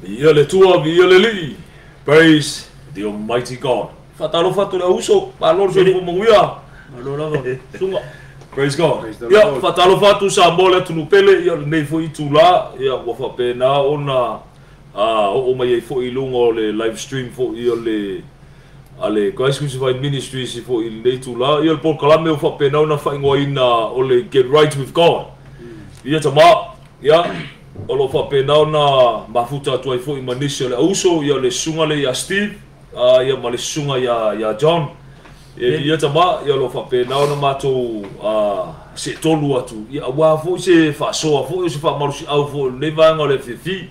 Via le tua, via le li. Praise the Almighty God. Fatalo fatu le uso, palor so mo manguia. Sunga. Praise God. Ya fatalo fatu sa mole tu pele ya nei foi tu la ya wa fa pena ona o mai fo ilungo le live stream fo io le ale Christ Crucified Ministry si fo il nei tu la ya por kalame o fa pena ona fa ngoina o le get right with God. Ya tama ya o lo fa pena ona mafuta tu ai fo i manisha le uso ya le sunga le ya Steve ya ma le sunga ya John. Ia tama ia lo fa pena ona mato se tolu atu ia wa fo se fa so fo se fa marusi au fo le vanga le fifi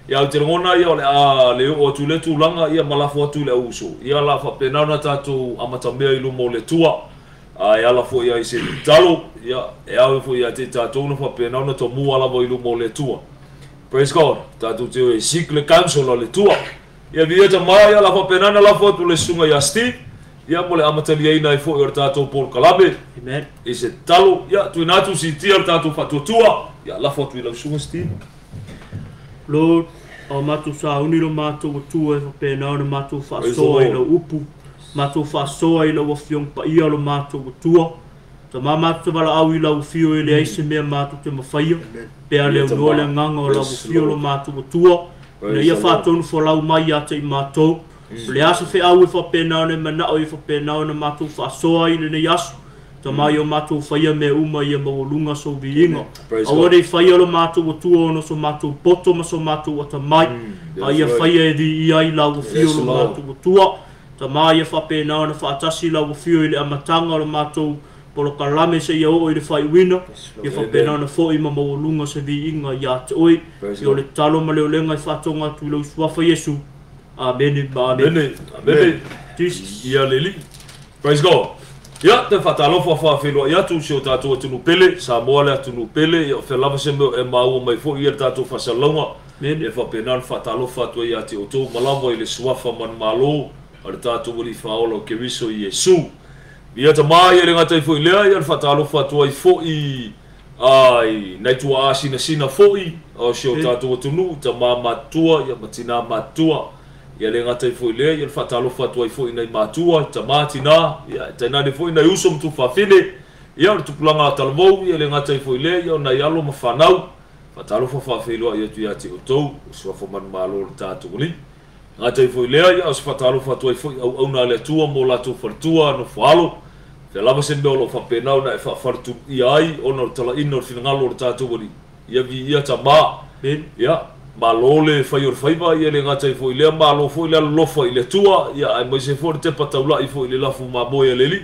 ia te ngona ia le o tu le tu langa ia mala fo tu le uso ia la fa pena ona tatu amata me i mo le tua ia la fo ia se talo ia ia fo ia te tatu no fa pena ona to mu ala mo i mo le tua. Praise God. Tatu te sikle council le tua ia via tama ia la fa pena na la fo tu le sunga ya Steve. Ia mole amatali ai nai fo tatou por kalame. Amen. Ese talo ia tu natu si tia tatou fatutua ia la fotu ila sunga Steve. Lord, o matu sa uniro matu tua e pena ona matu fa so ina upu Mātou whaasoa I lau awhiong pa ia lo mātou tua. Ta mātou te wala au I lau whio I le aise mea mātou te mawhaia. Pea leo noa le nganga o lau whio lo mātou tua. Na ia whātonu whalau mai a te I mātou. Le asa whi au I whapena ne manao I whapena na mātou whaasoa I le asu. Ta mai o mātou whaia me uma ia mawalunga so viinga. Aware I whaia lo mātou tua ono so mātou poto ma so mātou ata mai. A ia whaia e di I ai lau whio lo mātou tua. Ta mai e whapena na whaatasi lau whio I le amatanga lo mātou polo karame se ia o I le whai wina. Ia whapena na fo I mawalunga se viinga ia te oi. I o le talo ma leo lenga I whatonga tu lau suafa Yesu. Amen. Amen. Amen. Ia leli. Praise God. Ia, te whatalofa whawhewhelo ia tu si o tātou atunu pele, sa moa le atunu pele, ia o whelama se meo e maua mai fo ia tātou whasalonga, e whapenan whatalofa atua ia te o tō malama I le suafa man malo, a le tātou wali whaola o keriso I Yesu. Ia ta mai e le ngatai fo I lea, ia le whatalofa atua I fo I nei tua a sina fo I, o si o tātou atunu, ta mā matua, ia matina matua, ia le ngatai foi le ia whatalofa atua I foi nei matua ta matina ia taina le foi nei uso mtu whawhine ia o tupulanga talavou ia le ngatai foi le ia nei alo mawhanau whatalofa whawhiloa ia tu ia te otou suafo man malo le tātou ni ngatai foi le ia o whatalofa atua I foi au na le tua mo lato whartua no whalo te lava sen beolo whapenau na e whafartu I ai o na tala ino le whinangalo le tātou ni ia vi ia ta ma ia malole fai or faiba ia le ngatai foi le malo foi le lofa I le tua ia ai mai se for te pataula I foi le lafu maboya leli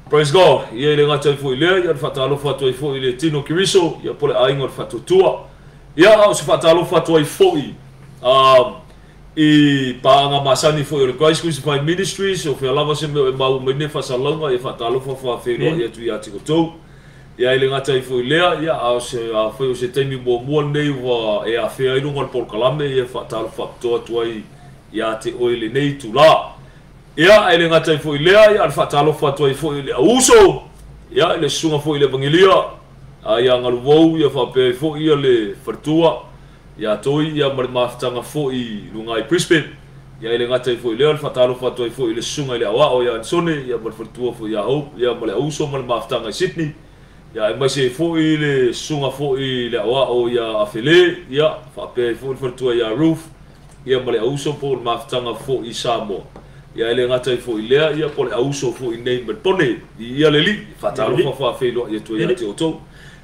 praise God ia le ngatai foi le ia fatalo fatoi foi le tino kiriso ia pole aingo fatutua ia o se fatalo fatoi foi I paanga masani foi le Christ Crucified Ministries o fe lava se me mau me ne fasalonga ia fatalo fa fero ia tu ia tiko ia le ngatai foi lea ia a foi o se temi mo nei wa e a fea I lunga por kalame ia fatalo factor tuai ia te oile nei tu la ia le ngatai foi lea ia fatalo fatoi foi le uso ia le sunga foi le evangelia ia ngalu vou ia fa pe foi ia le fartua ia toi ia mar maftanga foi lunga I Brisbane ia le ngatai foi lea fatalo fatoi foi le sunga le awa o ia sone ia mar fartua foi ia ho ia mar uso mar maftanga I Sydney ia mai se foi le sunga foi le awa o ia afele ia fa pe foi fortua ia roof ia male auso por maftanga foi Samoa ia le ngata foi le ia por auso foi nei Melbourne ia le li fatalo fa felo ia tu ia te oto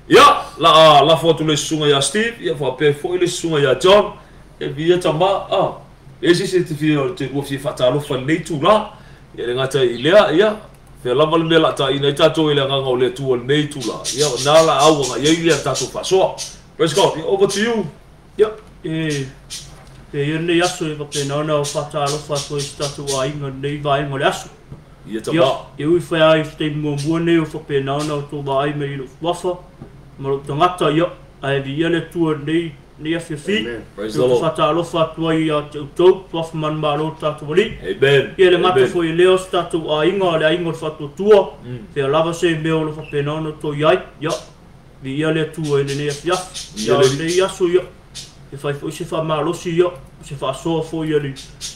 ia la foto le sunga ia Steve ia fa pe foi le sunga ia John e via tama esi se te te wofi fatalo fa nei tu la ia le ngata ia Pe lava le mela ta ina tato ile nganga o le tua nei tula. Ia nala au nga ia tato fasoa. Praise God. Over to you. Ja. Ia nei aso e whapena ona o whatalo whato I statu a inga nei vai mo le aso. Ia tama. Ia ui whai ai te mua nei o whapena ona o tō vai me ilo wafa. Maro tangata ia. Ai vi ia le tua nei a whiawhi. Praise the Lord. Whatalo whato ai a te utau. Wafa man malo tatu wali. Amen. Ia le mata foi leo statu a inga le inga whato tua. Pea lava se meo lo whapena ona tō iai. Ia. Vi ia le tua ene nei a whiawhi. Ia nei aso ia. E fai foi se fa malosi ia. Se fa soa foi ia li.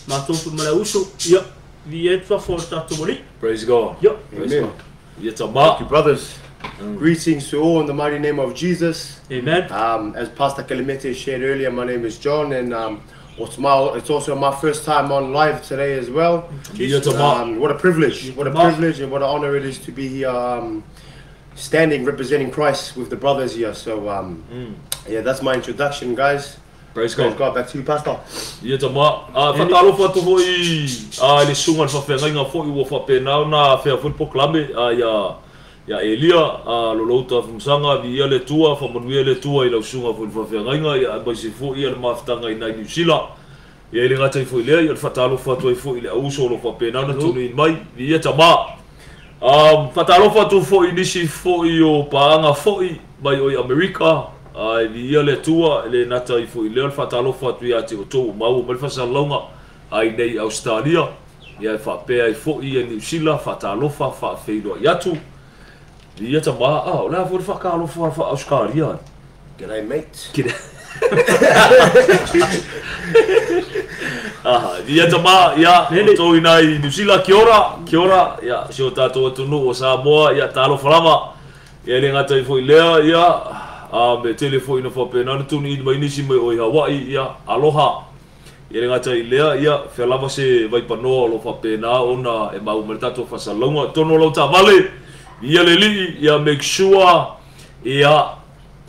Mātou mala uso. Ia. Vi e tua for tatu wali. Praise God. Ia. Amen. Ia tama. Thank you, brothers. Greetings to all in the mighty name of Jesus. Amen. As Pastor Kelemete shared earlier, my name is John, and it's also my first time on live today as well. What a privilege! What a privilege and what an honor it is to be here, standing representing Christ with the brothers here. So yeah, that's my introduction, guys. Praise God. God. Back to you, Pastor. Ia tama. Fatalo fatu foi le sunga fa fenga foi wo fa pena na fa fu proclame ia Elia lo lota fumsanga vi ia le tua fa monui le tua I la sunga fu fa fenga ia ba se fu ia le maftanga I New Zealand. Ia le ngata foi le ia fatalo fatu foi le uso lo fa pena na tunu mai vi ia tama. Fatalo fatu foi nisi foi o paanga foi mai o America. Ai vi ia le tua le nata I foi le fatalo fatu ia te o to mau mal fa salonga ai nei Australia. Ia fa pe ai foi ia New Zealand fatalo fa feido ia tu. Ia tama la for fa kalo fa Australia. G'day, mate. G'day. Ia tama, ia, to inai New Zealand, kia ora, ia, sio tātou atunu o Samoa, ia talo whalama, ia le ngata I fo I lea, ia, me tele fo ina whapena, na tunu I mai nisi mai o I Hawaii, ia, aloha, ia le ngata I lea, ia, whalama se vai panoa lo whapena, ona e mau mele tātou whasalonga, tono lau tā vale, ia le li, ia make sure, ia,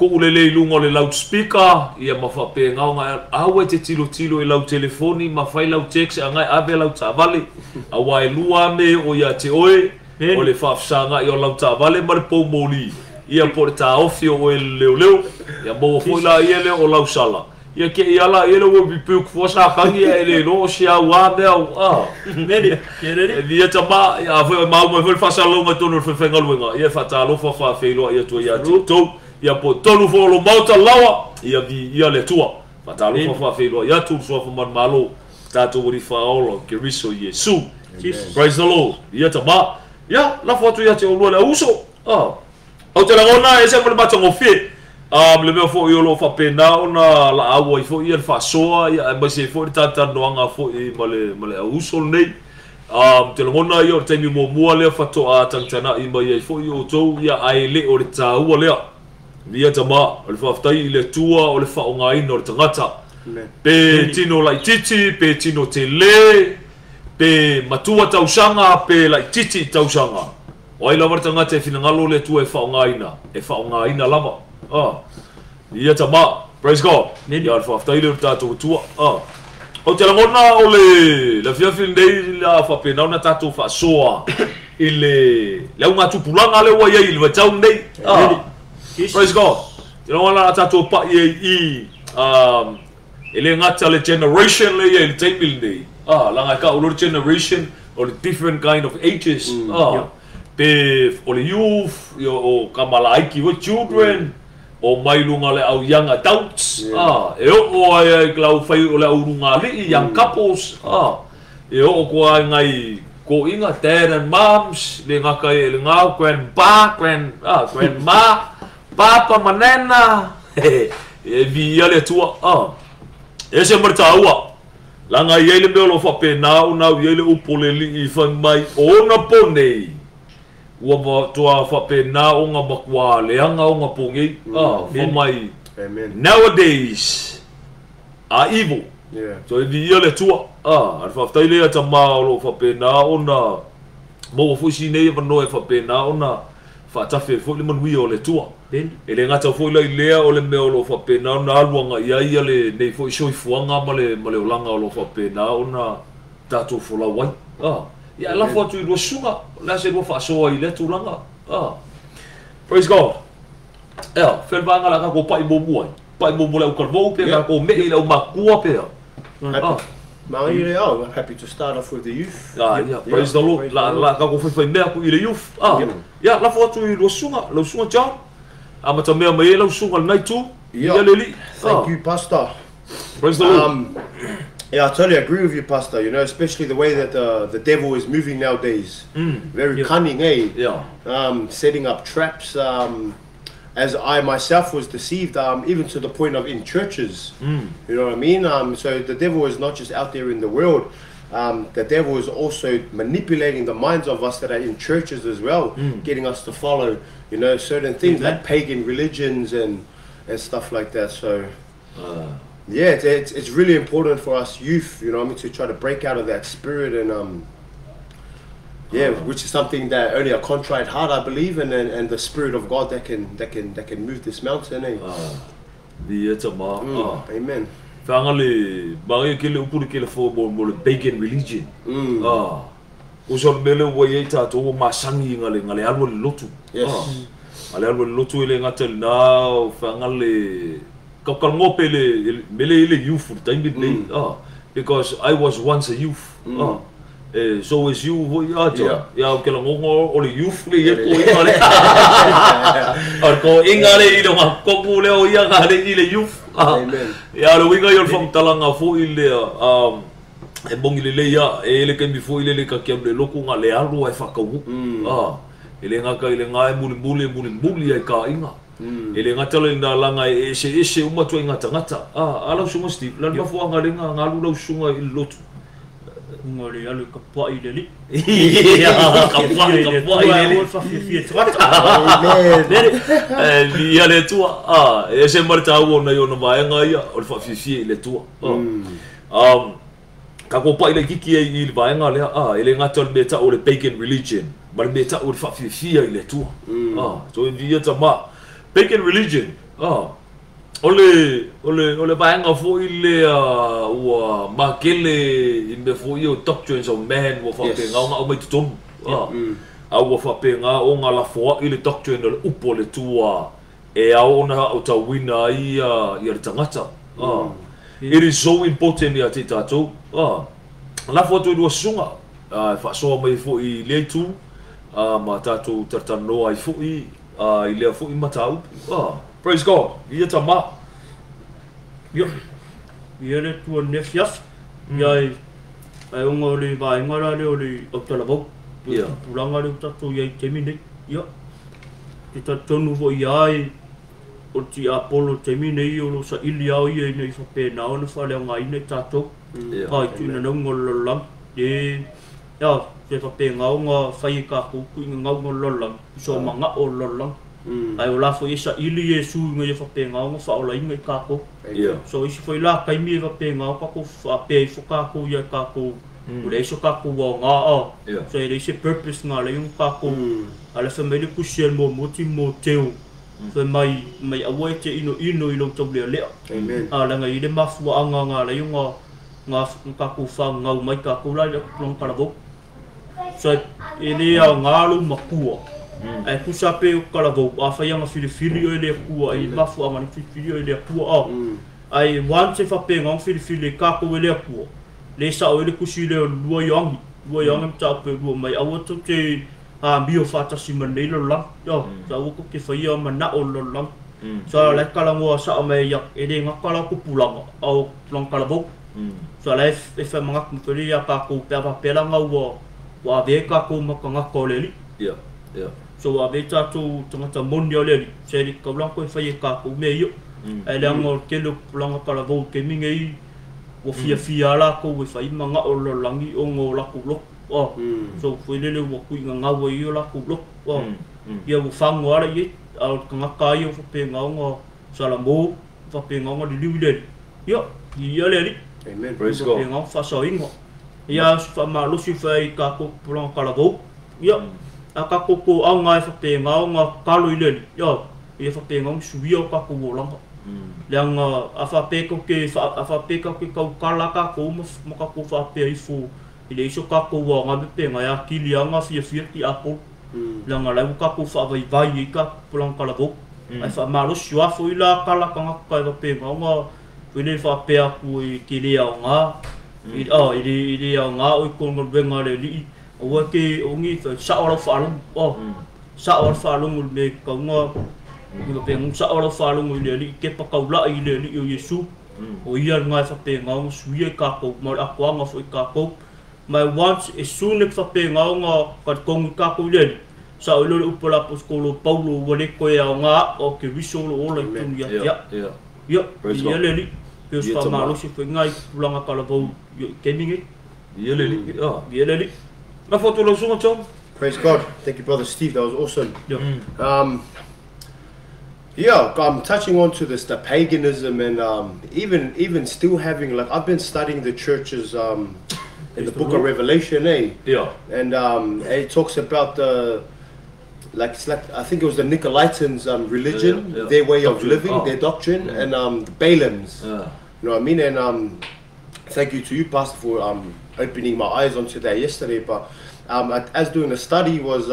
ko ulele I lunga le loudspeaker, ia mawhape ngaunga, awe te tilo I lau telefoni, mawhai lau text, angai abe lau tāwale, awa e lua me o ia te oe, o le whafsanga I o lau tāwale, mare pou moli, ia po le tā ofi o e leo, ia mo foila ia le o lau sala. Ia ke ia la ia le wo bipu ku sa kangi ia le no sia wa me au nene ia tama ia foi mau me foi fasalo ma tonu fe fenga luenga ia fatalo fa feilo ia to ia po tonu fo lo mauta lawa ia vi ia le tua fatalo fa feilo ia tu so fo man malo tato uri faolo ke riso Yesu praise the Lord ia tama ia la foto ia te o lo uso au te ngona ese mo ba tongo fe le mea fo I o lo whapena ona la awa I fo I al whasoa ia mai se fo I tata noanga fo I male a usol nei te langona I o taimi mua lea whatoa tangtana I mai I fo I o tau ia ai le o le tāua lea ia tama o le whaftai I le tua o le whaonga ina o le tangata pe tino lai titi pe tino te le pe matua tausanga pe lai titi tausanga o ai lawa tangata e finangalo le tua e whaonga ina lama ia tama praise God ia al whaftai le tātou tua o te langona o le fiafil nei la whapena na tātou whasoa I le unga tupulanga le wa ia I le watau nei praise God te langona na tātou pa I le ngata le generation le ia I le taimil nei langa ka o le generation o le different kind of ages pe o le youth o kamalaiki with children o mai lunga le au young adults e o ai klau fai o le au lunga le young couples e o ko ngai ko inga dad and moms le ngaka le ngau grandma papa manena e vi ale tua e se marta ua langa ye le belo fa pena una ye le upole li fa mai ona ponei ua toa whapena o ngā makua leanga o ngā pongi for mai nowadays are evil so I le tua ar whaftai lea ta maa o lo whapena o na mo fusi nei wano e whapena o na whatafe fo le manui o le tua e le ngata fo lai lea o le mea o lo whapena o na aluanga ia le nei fo isoi fuanga ma le olanga o lo whapena o na tātou fola wai ia la foto I sunga la se do fasoa I le tulanga praise God fel vanga la ko pai bobuai pai bobula o kalvo pe ko me le o makua pe I'm happy to start off with the youth. Praise the Lord. La ko foi me ko I le youth ia la foto I sunga John amata me mai le sunga nai tu ia le li thank you pastor praise the Lord yeah, I totally agree with you, Pastor. You know, especially the way that the devil is moving nowadays. Very cunning, setting up traps. As I myself was deceived, even to the point of in churches. You know what I mean? So the devil is not just out there in the world. The devil is also manipulating the minds of us that are in churches as well, getting us to follow, you know, certain things like pagan religions and stuff like that. So. Yeah, it's really important for us youth, you know, to try to break out of that spirit and which is something that only a contrite heart, I believe, and the spirit of God that can move this mountain. Amen. Fangale, bang kele upuri kele fo mo pagan religion. Usor mele waye tato masangi ngale alwo lotu. Yes. Ale alwo lotu ile ngatel na fangale Kakal ngope le youth time because I was once a youth. So is you ya ke la ngongo o le youth le ye ko ingale. Ar ko ingale I lo ko ku le o ya ngale I le youth. Amen. Ya lo winga yo fam talanga fo I le e bongi le ya e le ken before ile le ka ke le loku ngale alu e fa ko. Ile nga ka ile nga muli ai ka inga. Ele ngata le na langa ese uma tu ngata. Ala sunga Steve, lan ma fu anga lenga ngalu lau sunga I lotu. Ngoli alu ka pa I le li. Iya, ka pa I le li. Fa fi trata. Ia le tua. Ese marta o na yo no vaenga ia, o fa fi le tua. Ka ko pa I le kiki I le vaenga le ele ngata le beta o le pagan religion. Ma le beta o le fa fi I le tua. So in dia tama pagan religion. Ole vaenga fo I le ua makele imbe fo I o doctrines of man wo fa pe nga o mai tutom. Au fa pe nga o nga la fo I le doctrine o upo le tua e au ona o ta wina I le tangata. It is so important ia te tatou. La fo tu do sunga. Fa so mai fo I le tu ma tatou tartano ai fo I le fo I matau. Praise God. Ia tama. Yo. Ia le tua nefias. Ia ai onga le vai ngara le o le o tala vau. Ia pulanga le tatou ia temine. Ia. Te tatonu vo ia o ti Apollo temine I o lo sa ili au ia nei fa pe na ona fa le ngai nei tatou. Ai tu na ngol lam. E ia te fa pe nga fai ka ku nga ngol lam. So manga o lolang. Ai o la fo isa ili Yesu ngai fa pe nga fa o la inga ka ko. So isi foi la kai mi fa pe nga ka ko fa pe fo ka ko ia ka ko. O le so ka ko nga So ele se purpose nga le yung ka ko. Ala fa me le kusiel mo teu. Fa mai awe te ino I lo toble le. Amen. Ala ngai le mafu anga nga le yung nga ka ko fa nga mai ka ko la le long para bo. So ele nga lu makua. Ai ku sape o kalavo a fa yanga filifili o le ku ai mafu amani filifili o le ku ai once fa pe ngong filifili ka ko le ku le sa o le kusi le lua yang ta pe lua mai a woto te a bio fata siman le lo lang yo sa wo ko ke fa ya mana o lo lang so le kalango sa mai ya e de ngakala ku pulang au long kalavo so le e fa mangak ko le ya ka ko pe pa la ngau wa ve ka ko makanga ko le So ave tatou tangata mondi o leli se li ka blanco fai ka ko me yo ele angol kelo planga para vo ke minga I o fia la ko we fai manga o lo langi o ngo la ko lo so foi lele wo ku nga wo yo la ko lo ia wo fango ara ye al kanga ka yo fo pe nga ngo salamo fa pe nga ngo di liwile yo ia leli Amen. Praise God. Pe nga fa so ingo ia fa ma lo si fai ka ko planga para vo yo aka koko au ngai fa pe nga nga kalu ile yo ia fa pe nga suwi o ka ko langa yang afa pe ko ke afa pe ko ke ka kala ka ko mo ka ko fa pe ifu ile iso ka ko wa nga pe nga ya kili nga fia ti apo langa la ka ko fa vai ka pulang kala bo ai fa malo shua fo ila kala ka nga ka pe nga ile fa pe aku kili nga ile nga o ko ngol benga le li o ke ongi sa ora falung sa ora falung me ka nga ngo pe sa ora falung le li ke pa ka la le li o Yesu o ia nga fa pe nga suie ka ko mo akwa nga fo ka ko my once is soon fa pe nga ka ko ka ko le sa o lo upola poskolo Paulo wole ko ya nga o ke viso lo ola tu ya le li pe fa malo si fe nga pulang ka la bo ke mingi ia le li le li na foto lo sunga chong. Praise God. Thank you, Brother Steve. That was awesome. I'm touching on to this, the paganism, and even still having, like, I've been studying the churches in the book of Revelation, and it talks about it's like I think it was the Nicolaitans religion, their way of living, their doctrine, and Balaam's. You know what I mean? And thank you to you, Pastor, for opening my eyes onto that yesterday. But as doing the study was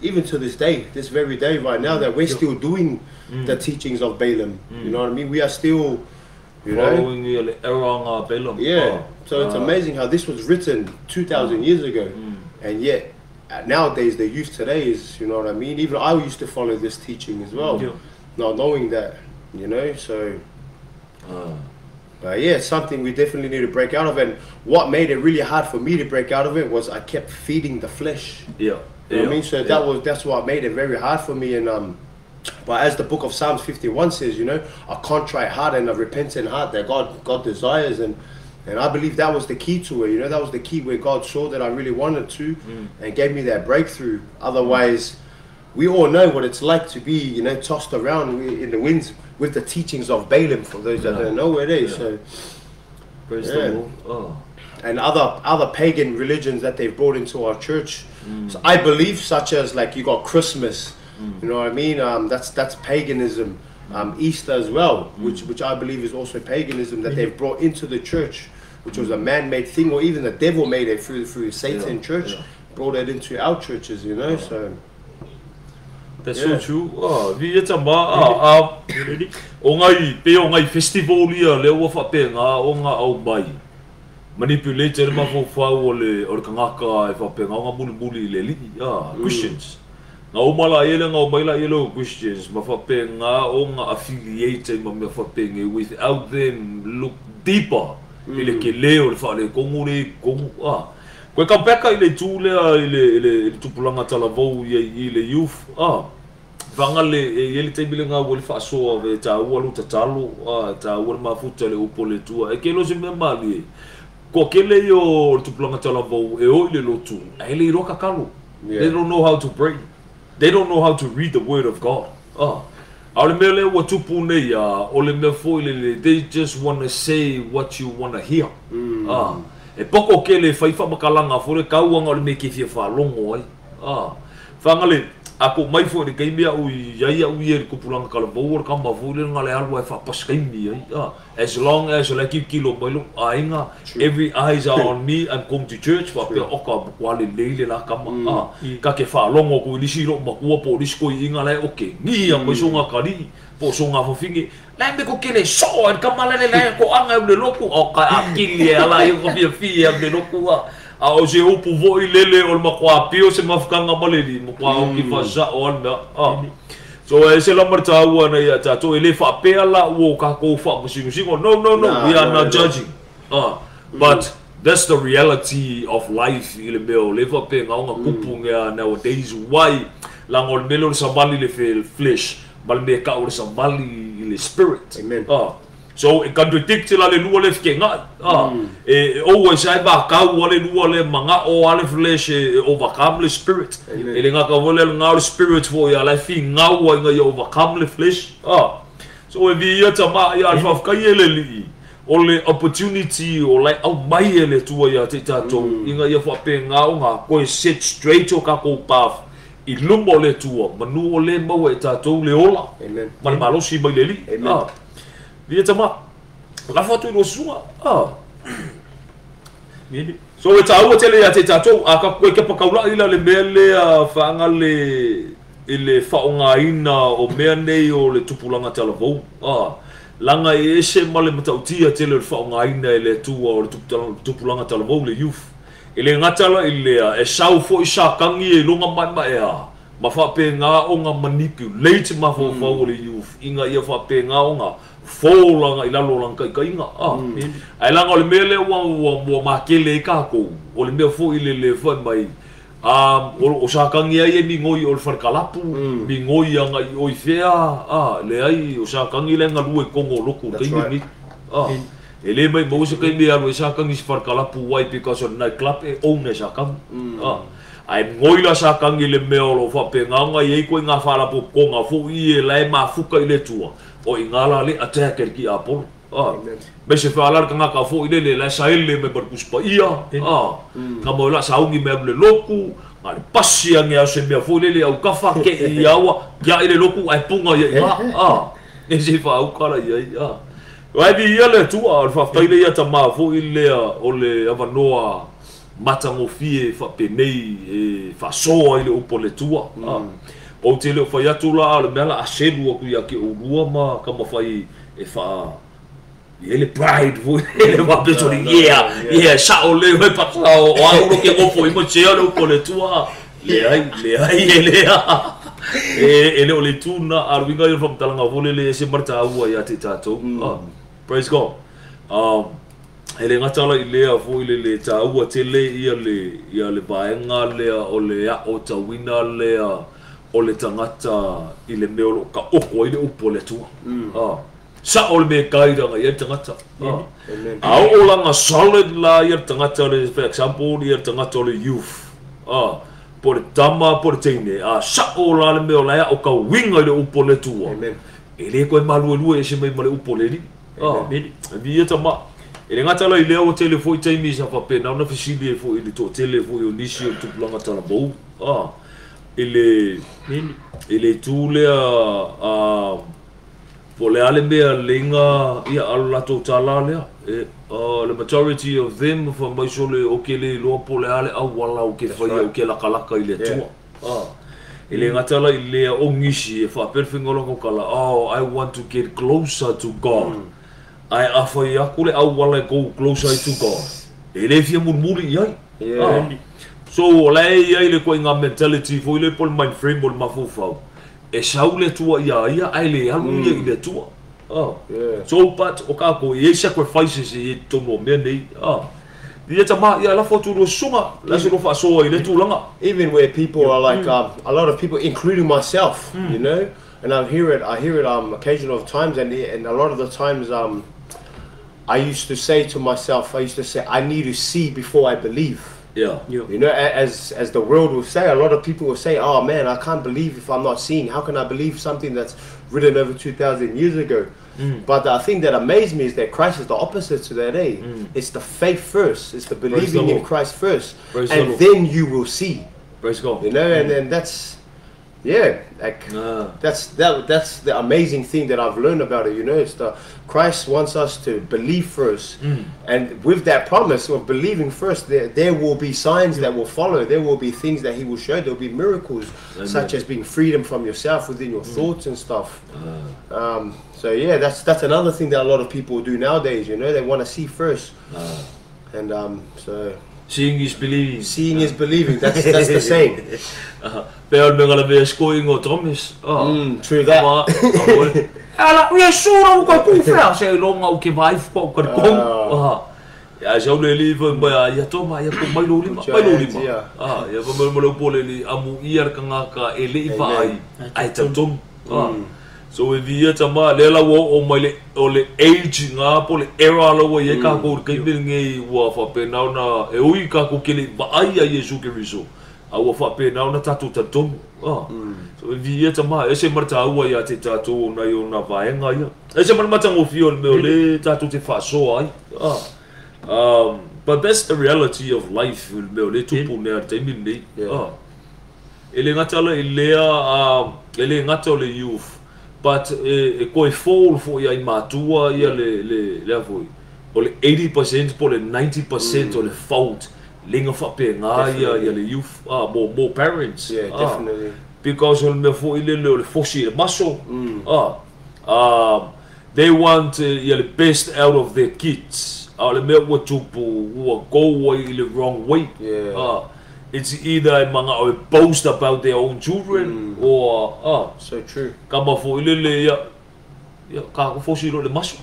even to this day, this very day right now, that we're still doing the teachings of Balaam. You know what I mean? We are still following the Balaam. So it's amazing how this was written 2,000 years ago, and yet nowadays the youth today is, you know what I mean? Even I used to follow this teaching as well, not knowing that, you know. So it's something we definitely need to break out of. And what made it really hard for me to break out of it was I kept feeding the flesh. You know what I mean? So that's what made it very hard for me. And But as the book of Psalms 51 says, you know, a contrite heart and a repentant heart that God desires, and I believe that was the key to it. You know, that was the key where God saw that I really wanted to and gave me that breakthrough. Otherwise, we all know what it's like to be, you know, tossed around in the winds with the teachings of Balaam, for those that don't know where it is. So, praise the Lord. Oh. And other pagan religions that they've brought into our church. So I believe, such as like you got Christmas, you know what I mean? That's paganism. Easter as well, which I believe is also paganism that they've brought into the church, which was a man-made thing, or even the devil made it through Satan church, brought it into our churches, you know. So that's so true. Vi tama o ngai festival ia le o fa penga o nga au bai. Manipulator ma fo fa o le kangaka e fa penga o nga buli le li Christians. Nga o mala ele nga o maila ele Christians ma fa penga o nga affiliated ma me fa penga without them look deeper. Ile ke leo le fa le kongure kongu Koe ka peka ile tūlea ile tupulanga talavou ile youth Vanga le ele teibile ngā wale whaasoa ve tā ua luta talo tā ua le mafuta le upo le tua ke lo se me mali ko kele yo tupulanga talavou o ile lotu ele I roka kalo they don't know how to pray, they don't know how to read the word of God Ole mele wa tupu nei ole me foi le they just want to say what you want to hear e poko kele fai fa makalanga fore kauanga ole me ke fia fa longo ai fangale ako mai fo de kaimia u ia u ia ko pulanga kala boor ka ma fo le ngale alwa fa paskaimi ai as long as like kilo bailo ainga every eyes are on me and come to church fa pe oka kwale leile la kama ka ke fa longo ko lisi ro ma ko po disko inga le okay ni ya ko songa kali po songa fo fingi la me ko kele so an kama le ko anga le loku o ka akili ala yo ko fia de loku o se upu voi lele o makwa pio se mafukanga maleli makwa o ki fasa ona so se la marta ua na ia tato ele fa pea la o ka ko fa musimusingo no we are not judging but that's the reality of life ile meo le fa pe nga kupunga nowadays why la ngol melo sa bali le flesh bal me ka o sa bali le spirit amen so it contradicts la le lua le fkenga always I ba ka o le lua le manga o ale flesh overcome le spirit ele nga ka vole nga le spirit for ya life nga o nga overcome le flesh so if you tama ya alfa ka yele li ole opportunity o like au mai le tua ya te tato inga ya fa pe nga o nga ko set straight o ka ko path I lumbo le tua manu o le mo e tato le ola amen malo si mai le li Dia tama la foto no sunga so e tau tele ya te tatou aka koe ke pakaula ila le mele faanga le ile faonga ina o mea nei o le tupulanga talavou langa e se male matautia tele le faonga ina ile tua o le tupulanga talavou le youth ile ngatala ile e sau fo isa kangi e longa mai ma fa pe nga o nga manipulate ma fo le youth inga ia fa pe nga o nga Folanga ila lolang kai nga ai langa le mele wa makele ka ko o le me fo ile le fa mai o sakangi ai ni ngoi o farkalapu ni ngoi anga o fea le ai o sakangi le nga lue kongo loku kai ni ele mai mo se kai me alo sakangi farkalapu why because of night club e own sakang ai ngoi la sakangi le me o fa pe nga ai ko nga fala po konga fo I le ma fuka ile tua o ingala le attacker ki apol me se fala ka nga ka fo ile le saile me berkuspa ia ka mo la saungi me le loku ale pasia nge se me fo ile au kafa ke iawa ya ile loku ai punga ia e se fa au kala ia ai di ia le tu al fa ile ia tama fo ile o le avanoa matango fie fa penei e fa so ile upo le tua o te leo fai atu la le mea aselu aku ia ke urua ma kama fai e fa ele pride vo ele va peso ni sa o le vai pata o auro ke ngofo I mo chea le upo le tua le ai ele ele o le tuna arwinga yo from talanga vole le se marta ua ia te tato praise God ele ngatala ile a vo ile le ta ua tele ia le baenga le o le o tawina le o le tangata I le meo ka oko I le upo le tua. Sa o le me kairanga I le tangata. A o langa solid la I le tangata le, for example, I le tangata o le youth. Po le tama, po le teine. Sa o la le meo la o ka winga I le upo le tua. E le koe malua e se mai ma le upo le ni. Via tama. E le ngata la I leo o tele fo I taimi sa whapena. Una fisili e fo I le to tele fo I o nisi o tupulanga tala bou. Ele tūlea po le ale mea lenga ia alo lato tala lea the majority of them fa mai so le o ke le loa po le ale au wala o ke whaia o ke lakalaka I le tua ele ngatala I lea o ngisi e wha perfingolongo kala I want to get closer to God ai awhai aku le au wala go closer to God ele fia murmuri iai so lai ai le ko inga mentality fo ile pol mind frame bol mafufau e saule tua ia ai le alu ia ile tua so but o ka ko e sacrifices e tomo me nei ia tama ia la foto ro sunga la so fa so ile tulanga even where people are like a lot of people including myself you know and I hear it occasional of times and a lot of the times I used to say to myself I need to see before I believe. You know, as the world will say, a lot of people will say, oh man, I can't believe if I'm not seeing. How can I believe something that's written over 2,000 years ago? But the thing that amazed me is that Christ is the opposite to that, It's the faith first. It's the believing in Christ first. And then you will see. Praise God. You know, and then that's that's the amazing thing that I've learned about it. You know, it's Christ wants us to believe first, and with that promise of believing first, there will be signs that will follow. There will be things that He will show. There will be miracles, such as being freedom from yourself within your thoughts and stuff. So yeah, that's another thing that a lot of people do nowadays. You know, they want to see first, and so. Seeing is believing. Seeing is believing. That's the same. Pero mengala be scoring o Thomas. True that. Ala we sura o ka kufra se longa o ke vai ko ko ko. Ya jau le live ba ya toma ya ko mai lo lima. Ya ba mo lo pole li amu iar ka ngaka ele ipa ai tatum. So we via tama lela wo o mai o le age nga po le era lo wo ye ka ko ke ngi wo fa pe na na e ui ka ko ke le ba ai Yesu ke riso a wo fa pe na na tatu tatum so we via tama e se marta wa ya te tatu na yo na va nga ya e se marta ngo fio me le tatu te fa so ai but that's the reality of life me le tupu ne te mini ele ngatala ele ngatala youth but ko fall for ya matua ya le foi o le 80% po le 90% o le fault linga fa pe nga ya le youth more parents definitely because on me fo ile le fosi maso they want the best out of their kids le me what to go the wrong way it's either manga or boast about their own children or so true kama fo ile ya ka fo si le maso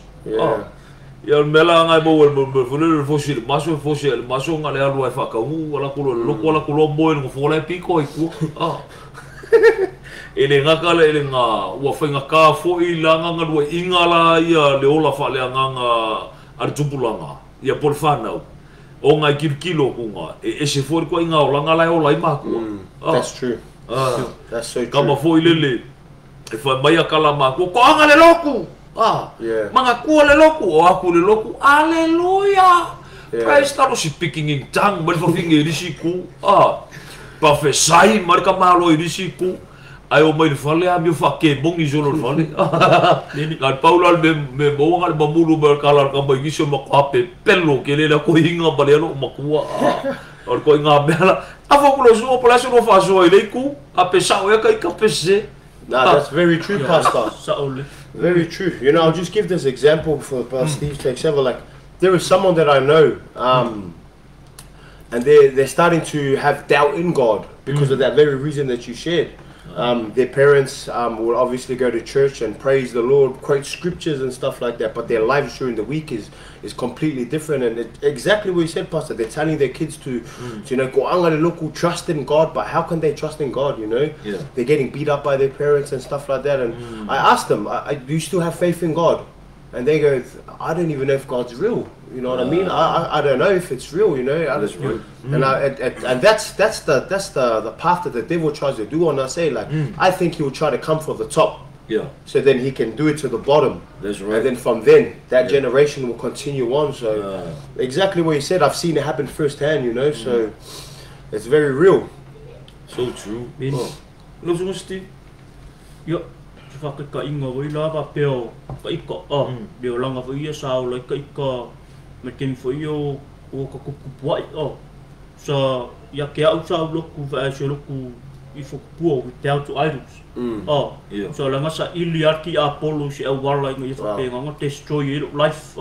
ya mela nga mo fo le fo si le maso nga le alu fa ka wala kulo mo ngo fo le piko iku ele nga kala ele nga wa fa nga ka fo I langa nga do ingala ya le ola fa le nga ar tupulanga ya por fana o nga kilo kunga e se for ko inga o langa la o lai maku that's true that's so true kama fo ile e fa mai akala maku ko anga le loku manga ku le loku o aku le loku hallelujah praise God si speaking in tongue but for finge risiku pa fe sai marka malo risiku ai o mai fale a mi fa ke bongi jolo fale ka Paulo me mo ngal mamulu ber kala ka mai giso ma kape pelo ke le la ko hinga balelo makua or ko inga bela ava ko so pola so fa so ile ku a pesa o ya kai ka pese that's very true pastor very true you know I'll just give this example for Pastor Steve to example like there is someone that I know and they're starting to have doubt in God because of that very reason that you shared Their parents will obviously go to church and praise the Lord, quote scriptures and stuff like that, but their lives during the week is completely different. And exactly what you said, Pastor, they're telling their kids to you know, go angare loku, trust in God, but how can they trust in God, you know? They're getting beat up by their parents and stuff like that. And I asked them, do you still have faith in God? And they go, I don't even know if God's real. You know what I mean? I don't know if it's real. You know, and that's the path that the devil tries to do on us. Like I think he'll try to come from the top. Yeah. So then he can do it to the bottom. That's right. And then from then that generation will continue on. So exactly what you said, I've seen it happen firsthand. You know, so it's very real. So true. Lo Steve. Yo. Ka inga voi la pa peo ka iko leo langa voi ia sao lai ka ika me ken foi o ka kupuai sa ya ke au sao loku va se loku I fo puo without to idols so langa sa iliaki Apollo se au wala ngai fa pe nga destroy your life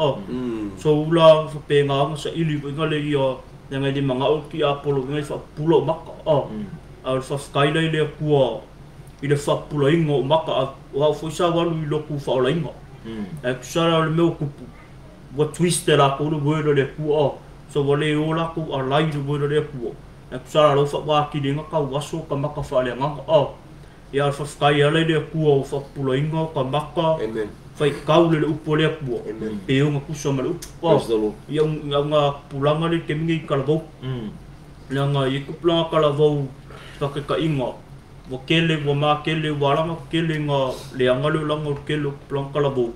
so la fa pe nga sa ili nga le ia nga di mga o ki Apollo ngai fa pulo maka al fa sky le ku I le whapula ingo maka o hau whaisa walu I loku whaola ingo. E kusara le meo kupu. Wa twiste la ko le wera le kua. So wa le o la ko a lai le wera le kua. E kusara lo whapaki le ngaka waso ka maka whaale nganga. E al whafkai ale le kua o whapula ingo ka maka. Whai kau le upo le kua. Pe o nga kusa ma le upo. Ia nga pulanga le te mingi kalavau. Ia nga I kupulanga kalavau whake ka inga. Wa kele wa ma kele wa langa kele nga le angalo langa kele plan kalabo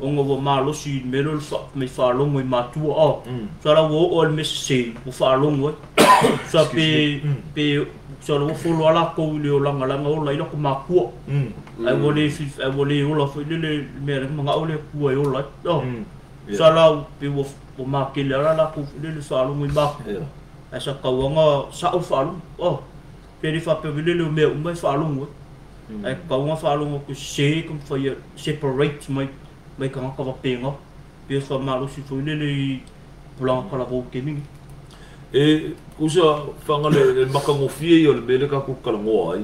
onga wa ma lo si melo fa me fa lo mo ma tu so la wo ol me se wo fa lo mo so pe so lo fo lo ala ko le langa o la ilo ko ma ku ai wo le o la fo le me nga o le ku ai o la so la pe wo ma kele ala ko le fa lo mo ba asa ka wa sa o fa lo Peri fa pe vile me mai fa longo ai ka nga fa longo ku se kom fa separate mai ka ka va penga pe fa malo si fo le plan ka la vo ke mingi e usa fanga le makango fie yo le bele ka ku kala ngo ai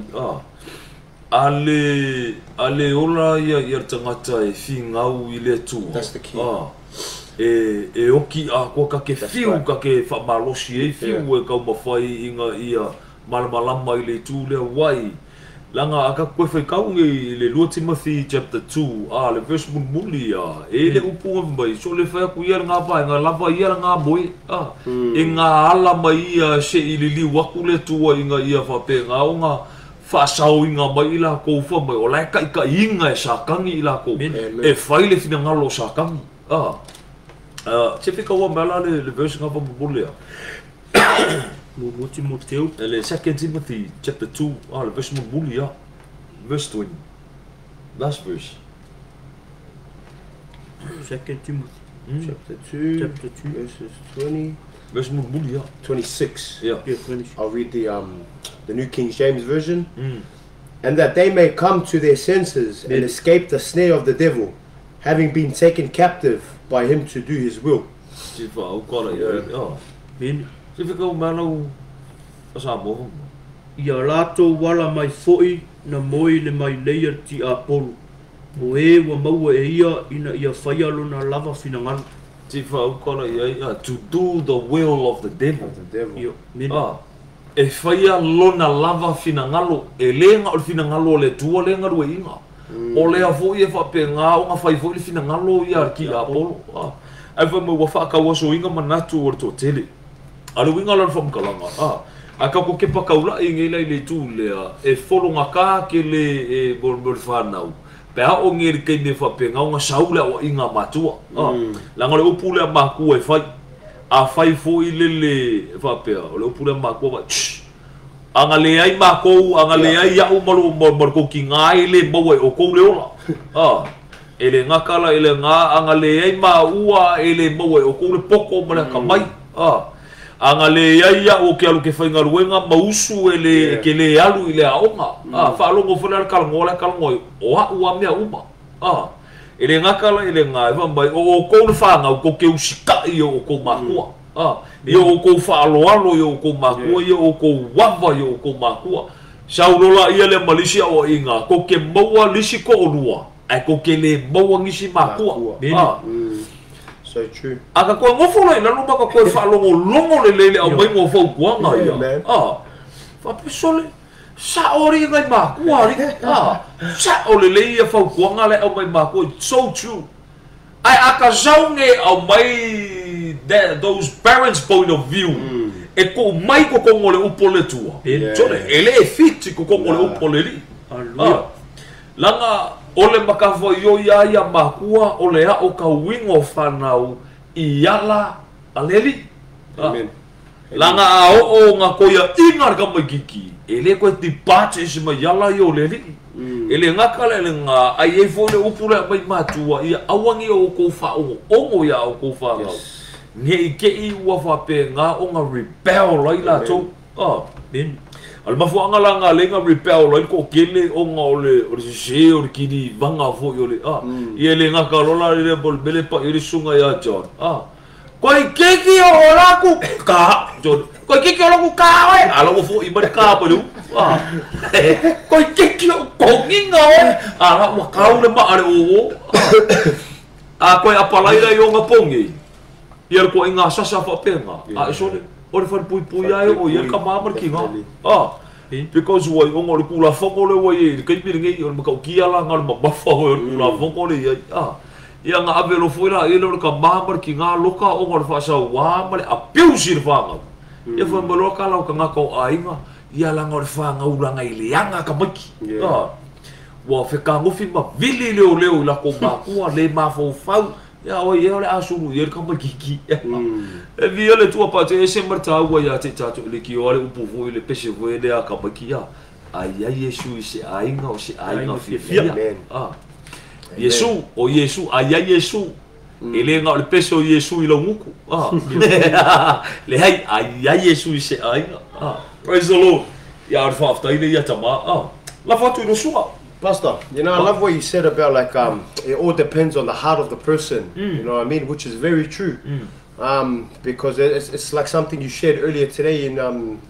ale ola ya tangata e fingau I le tu that's the key e oki a ko ka ke fiu ka ke fa malo si e fiu e ka ma fai inga ia malama I le tu le wai langa aka koe whai kaungi le 2 Timothy chapter 2 le verse muli e le upu mai so le whai aku ia ngā pai ngā lava ia ngā boi e ngā ala mai ia se I li waku le tua I ngā ia whape ngā o ngā whasau I ngā mai I la kou wha mai o lai ka inga e sakangi I la kou e whai le whina ngalo sakangi te whika ua mela le verse ngā wha muli Timoteo. Le 2 Timothy chapter 2 le verse muli verse 20 last verse 2 Timothy chapter 2 verses 20 verse muli 26 yeah I'll read the New King James Version and that they may come to their senses and escape the snare of the devil having been taken captive by him to do his will Se fica malo asabo. Ia lato wala mai foi na moi le mai leia ti Apollo. O e wa maua e ia ina ia whaia lona lava finangal. Te whaukora ia to do the will of the devil. Ia, e whaia lona lava finangalo e lenga o finangalo le tua lenga rua inga. O lea foi e whape ngā o ngā whai foi le finangalo ia ki Apollo. Ai wha mua whakaua so inga manatu o to tele. Alu winga lan fam kalanga aka ko ke pakaula I ngela le tu le e folonga ka ke le e bol fanau pe a o ngeri ke me fa penga nga saula o inga matua langa le upule ma ku e fai a fai fo I le fa pe o le upule ma ku ba anga le ai ma ko anga le ai ya o malo ko ki ngai le mo o ko le ola ele ngakala ele nga anga le ai ma ua ele mo o ko le poko mo ka mai anga le ia o ke alu ke whainga ruenga mausu ele ke le alu I le aonga whaalongo whanara kalangola kalangoi o ua mea uma ele ngakala ele ngā ewa mai o kou le whanga o kou ke usika I o kou makua I o kou whaaloalo I o kou makua I o kou wawa I o kou makua saulola ia le malisi o inga ko ke maua lisi ko olua ai ko ke le maua ngisi makua so true aka ko ngofo lai na luma ka ko fa longo le au mai mo fo kuanga ia fa pesole sa ori ngai makua ri sa ole le ia fo kuanga le au mai makua so true ai aka zaunge au mai those parents point of view e ko mai ko ngole upole tua so ele e fit ko ngole upole li langa ole makafo yo ya makua ole a o ka wingo fanau iala aleli langa a o nga ko ya ingar ka magiki ele ko ti patch is ma yala yo leli ele nga kala le nga ai e fo le upule mai matua ia awangi o ko fa o ya o ko fa nge ke I wa fa pe nga o nga rebel lai la to al mafu anga la nga le nga rebel lai ko kele o nga o se o kini vanga fo yo le ia le nga kalola le bol bele pa iri sunga ya John koi keki o la ku ka John koi keki o la ku ka we alo fo I ba ka pa lu koi keki o ko nginga o ala wa ka le ma ale o koi apalai la yo nga pongi ia ko inga sasa fa penga so le o le fa pui ai o ia ka mamar ki nga because wo o ngol kula fongo le wo ia ke pi ngai o ka kia la ngal ma fa o kula fongo le ia nga avelo foi la ia le ka mamar ki nga loka o ngol fa sa wa ma le apiu sir fa nga ia fa mo loka la ka nga ko ainga ia la ngol fa nga ula ngai le anga ka maki wo fe ka ngo fi ma vili leo la ko ma ku le ma fo fa ya o ye ole asuru ye ka makiki e vi ole tua pa te se marta wa ya te tato le ki ole upu vo le pese vo ele a ka makia ai Yesu se ainga o se ainga fia Yesu o Yesu ai Yesu ele nga le pese o Yesu I lo muku le hai ai Yesu se ainga praise the Lord ya fa afta ile ya tama la fatu no suwa Pastor, you know, I love what you said about like it all depends on the heart of the person. You know what I mean, which is very true. Because it's like something you shared earlier today in the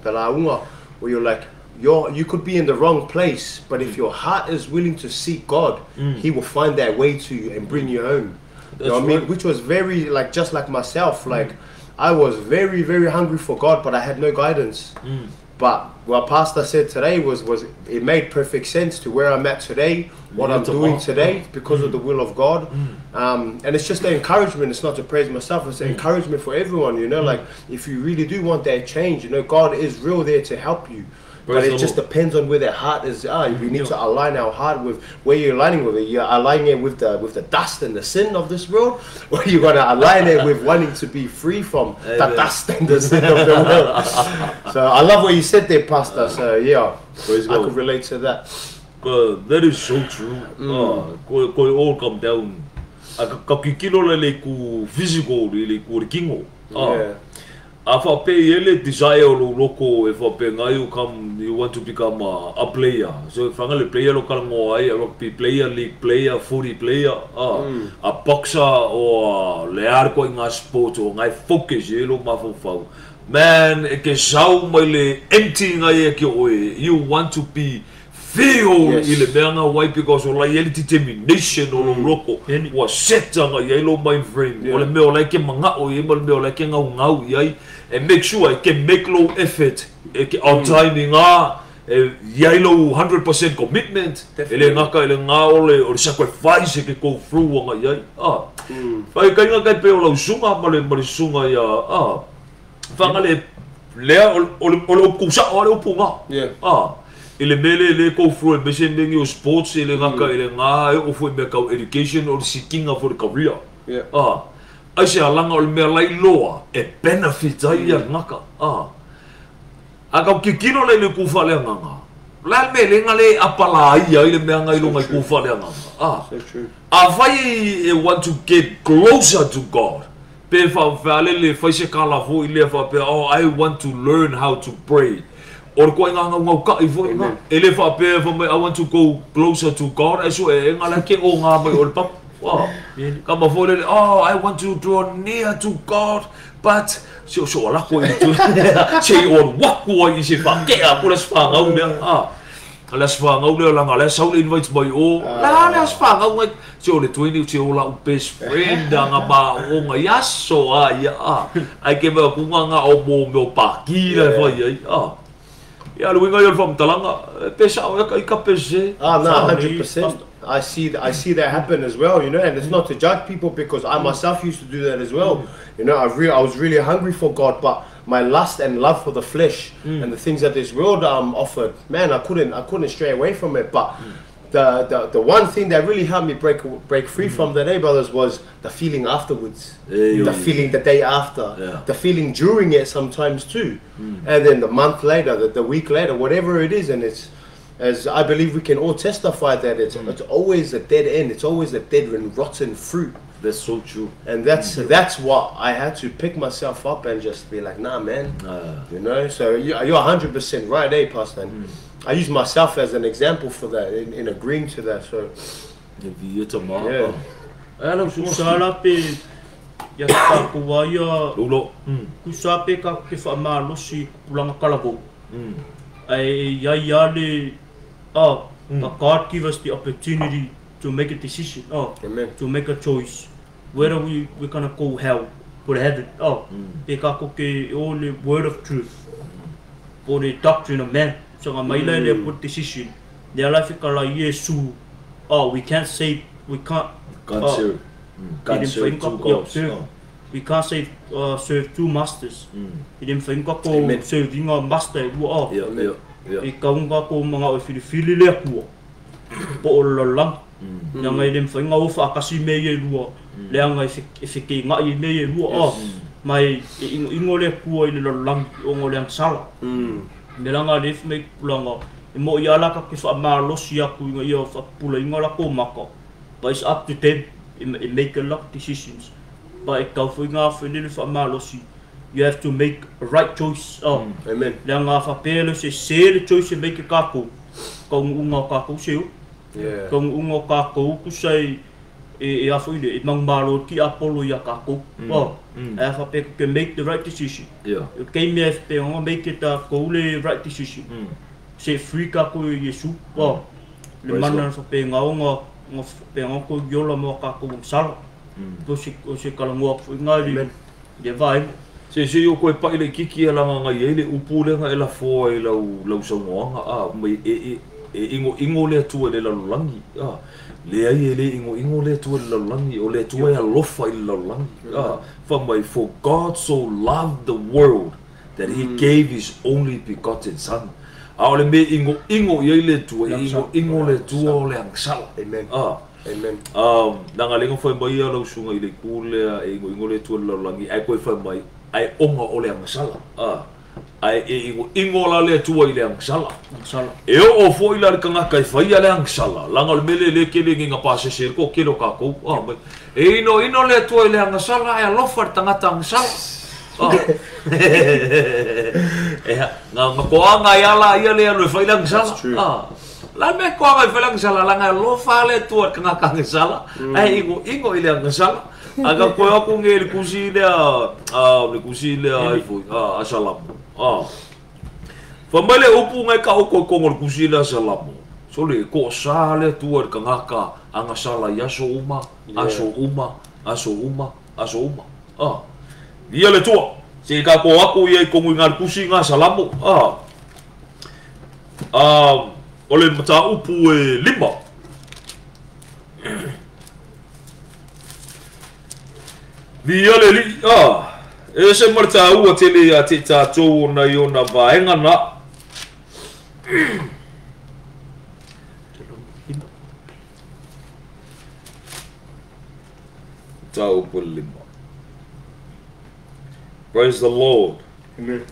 Launga, where you're like you could be in the wrong place, but if your heart is willing to seek God, He will find that way to you and bring you home. You know what I mean? Which was very like just like myself. Like I was very hungry for God, but I had no guidance. But what Pastor said today was it made perfect sense to where I'm at today, what I'm doing today because of the will of God. And it's just the encouragement. It's not to praise myself. It's an encouragement for everyone, you know, like if you really do want that change, you know, God is real there to help you. But it just depends on where their heart is. We need to align our heart with where you're aligning with it. You're aligning it with the dust and the sin of this world, or you're gonna align it with wanting to be free from the dust and the sin of the world. So I love what you said there, Pastor. So yeah, I could relate to that. That is so true. Ko all come down. Ka kikilo le ku physical le ku kingo. Afa pe ele desire lo loko e fa pe ngai you want to become a player. So fanga le player local mo ai rugby player, league player, footy player, a boxer or le ar ko nga sport o ngai focus e lo ma fo. Man, e ke sau mai le empty ngai e ke oe. You want to be feel ile benga why because of like determination o lo loko was set nga ye lo my friend o le me o like manga o ye mo le o like nga ngau ye and make sure I can make low effort on timing ye lo 100% commitment ele nga ka ele nga o sacrifice ke go through nga ye fa ka nga ka pe o lo sunga mo le sunga ya fa nga le o kusa o le punga ele mele le ko fro be sending you sports ele ngaka ele nga o fo me ka education or seeking for career ai se alanga o me lai loa e benefit ai ngaka aka kikino le ku fa le nganga la me le ngale apala ai le me nga ilo ngai ku fa le nganga I want to get closer to God pe fa vale le fa se kala vo ile fa pe I want to learn how to pray or ko nga ka I ele fa pe I want to go closer to God eso e ngala ke o nga mai ol pap kama fo le I want to draw near to God but so la ko itu che on wa ko I se fa ke a ko la fa nga Alas whangau leo langa le saul invite boy o la le as whangau ngai tio le tuini tio la best friend nga ba o nga yaso ia ai ke ba kunga nga o mo me o paki la foi ai ya lu ngai fam talanga pesa o ka pese no 100%. I see that happen as well, you know, and it's not to judge people because I myself used to do that as well. You know, I was really hungry for God, but my lust and love for the flesh and the things that this world offered, man, I couldn't stray away from it. But the one thing that really helped me break free from that, brothers, was the feeling afterwards, the feeling the day after, the feeling during it sometimes too, and then the month later, the week later, whatever it is, and it's. As I believe we can all testify that it's always a dead end. It's always a dead and rotten fruit. That's so true. And that's what I had to pick myself up and just be like, nah, man. You know. So you're 100% right, Pastor. And I use myself as an example for that in agreeing to that. So. Yeah. Hello, susala pe ya ta kuwaya. Lulo. Kusape ka ke fa malosi pulang kalabo. I le God give us the opportunity to make a decision, to make a choice, whether we're gonna go hell or heaven. Ke only word of truth, or the doctrine of man. So my le put decision. Their life kala Yesu. We can't say we can't. We can't say serve two masters. Idem fa inga ko serving a master wo e kaunga ko mga o fili le ku po lo lang yang idem fa inga o fa kasi me ye lu le anga ifike nga ye me ye lu mai ingo le ku ile lo lang o ngole ang sala me langa def me langa mo yala ka ki fa ma lo sia ku nga yo fa pula inga la ko mako but it's up to them. It make a lot of decisions. But you have to make a right choice. Amen. Langa fa pelo se the choice make a kako. Kung unga kako seo. Yeah. Kung unga kako ku say e afu ile mang malo ki apolo ya kako. Fa pe can make the right decision. Yeah. Okay, me if pe make it a the right decision. Se free kako Yesu. Le mana fa pe nga pe ko yola mo kako sala. Se kalangoa ngai de vai se yo ko pa ile kiki ala nga ile upule nga ela fo ela lau songa mai ingo le tu le langi le ai le ingo le tu le langi o le tu ya lofa ile langi for my for God so loved the world that he gave his only begotten son le me ingo ye le tu ingo le tu o le angsala. Amen. Amen. Nanga lengo foi mai ala usunga ile kule ingo le tu le langi ai ko foi mai ai onga ole ang sala ai ingo la le tu ile ang sala e o foi la kanga kai fai ale ang sala langa le mele le kele nga pase ser ko kilo ka ko e ino le tu ile ang sala ai lo far tanga tang sala nga ko anga yala ia le fai lang sala la me ko anga fai lang sala langa lo fa le tu kanga kanga sala ai ingo ile ang sala aga ko aku ngel kusile ai foi asalamu famale upu ngai ka ko ngol kusile asalamu so le ko sale tuar kangaka anga sala yaso uma aso uma dia le tua se ka ko aku ye ko ngal kusinga asalamu ole mata upu lima Violeli ese marta ua tele ya te tatou na iona vaenga na tau pulima. Praise the Lord. Amen.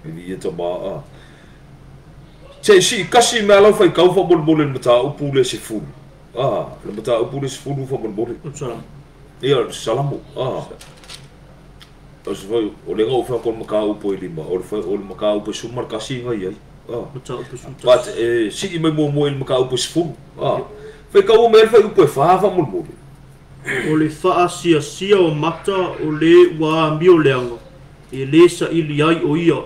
Vieta ba che si kasi mala fai kau fa bolbol mata upule se fu le mata upule se fu fa bolbol salam. Ia salamu os foi o lenga o fa kon makau po lima o fa o makau po sumar kasi ngai ai but si me mo il makau po sfu foi ka o mer fa po fa mo o le fa sia o mata o le wa mio leanga e le sa ili ai o ia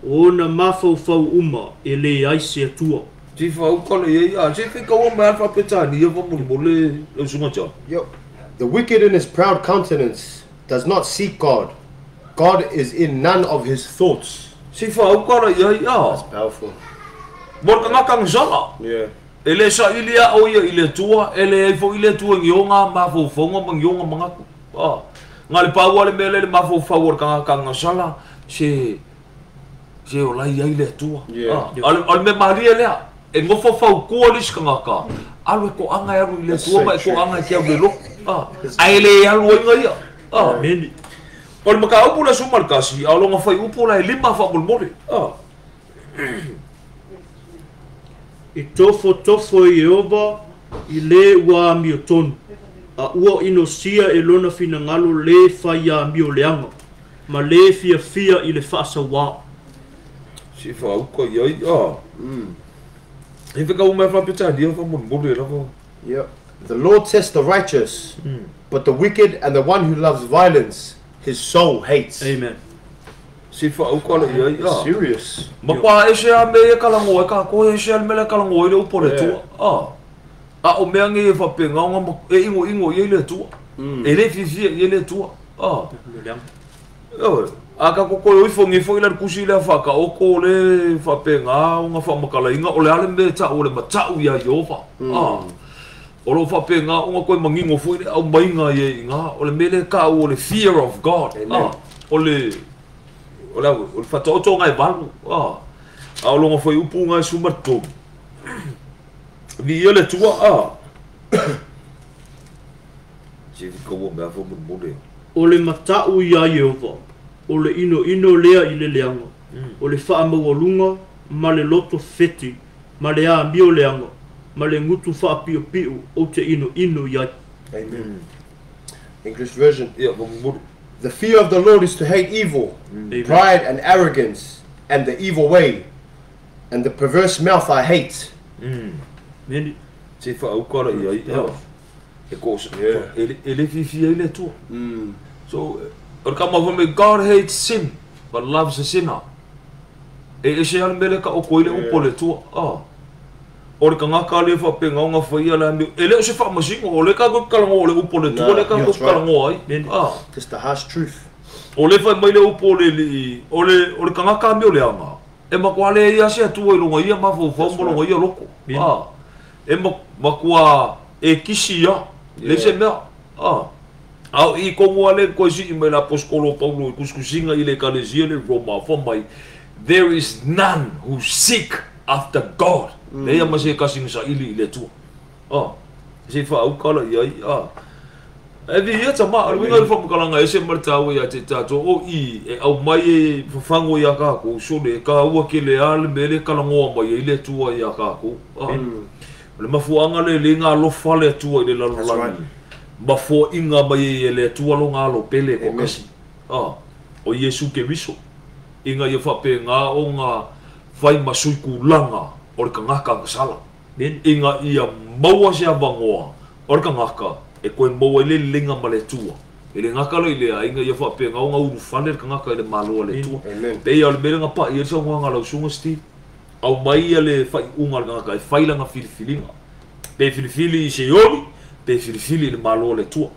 o na mafau fau uma e le ai se tua Si fa ukala ia, si fa kau mai fa petani ia fa mole le sunga cha. Yo, the wicked in his proud countenance does not seek God. God is in none of his thoughts. Si fa ukala ia That's powerful. Bon kang sala. Yeah. Ele sa ilia o ia ile tua, ele fo ile tua ngionga ma fo fonga ngionga mangaku. Ngali pa wale mele le ma fo favor kang sala se o lai ile tua. Al me maria le e ngofo fa ku olis kanga ka. Alwe ko anga ya ile tua ma ko anga kia belo. Ai le alu ngai. Meni. Ol maka upula sumar kasi, alo nga fai upula e lima fa bulmore. I tofo i oba i le ua mio tonu. A ua ino sia e lona fina ngalo le fai a mio leanga. Ma le fia i le whaasa wā. Si fa uka iai, e whika umea whapita dia fa bulmore rako. Yeah. The Lord tests the righteous, but the wicked and the one who loves violence, his soul hates. Amen. Si fa uka la iai, Serious. Mapa e se a me e kalango e ka ko e se al mele kalango e le upore tua. A o mea nge e whapenga nga e ingo i le tua. E le fifia i le tua. A ka koko e uifongi fo ila kusi le whaka o ko le whapenga o nga whamakala inga o le ale me ta o le matau ia Jehova. O lo whapenga o nga koe mangingo fo ile au mainga i inga o le mele ka o le fear of God. O le whatoto ngai balu. A o longa foi upu ngai sumarto. Vi ele tua Si ko wo me fo mun mole. O le matau ia Jehova. O le ino lea i le leanga. O le wha mawalunga, ma le loto feti, ma le a mio leanga, ma le ngutu wha pio o te ino iai. Amen. English version. Yeah, the fear of the Lord is to hate evil, pride and arrogance, and the evil way, and the perverse mouth I hate. Meni. Si fa ukara iai. E ko ele fifia ile tu. So or come over me, God hates sin but loves a sinner. E se al mele ka o koile upole tu. Or ka ngaka le fa penga nga fa ia la mi. Ele se fa masingo o le ka go kalango le upole tu le ka go kalango ai. Just the harsh truth. O le fa mai le upole li o le ka ngaka mi o le anga. E ma kwa le ia se tu o longa ia ma fo fo longa ia loko. E ma kwa e kisi ia le se mea. Au I kongo ale ko si I mai la apostolo Paulo I kuskusinga I le kalesia le Roma fo mai. There is none who seek after God. Le ia mase kasing sa ili le tu. Se fa au kala ia e vi ia tama al winga fo kala nga ese martau ia te tato o I e au mai e fango ia ka ko so le ka ua ke le al mele kala ngoa mai ile tu ia ka ko. Le mafuanga le linga lo fale tu ile la la. Bafo inga mai ele tua longa lo pele ko kasi. O Yesu ke viso. Inga ia whapenga o ngā whai masui kulanga o ka ngaka sala. Inga ia maua se abangoa o ka ngaka e koe maua ile linga ma le tua. Ile ngaka lo ile inga ia whapenga o ngā uru whane ka ngaka ile malo le tua. Pei au le mele ngā pa ia sa ngā lau sunga sti. Au mai le whai unga le ngaka e whailanga filifilinga. Pei filifili I se yoni. Pe filifili le malo le tua.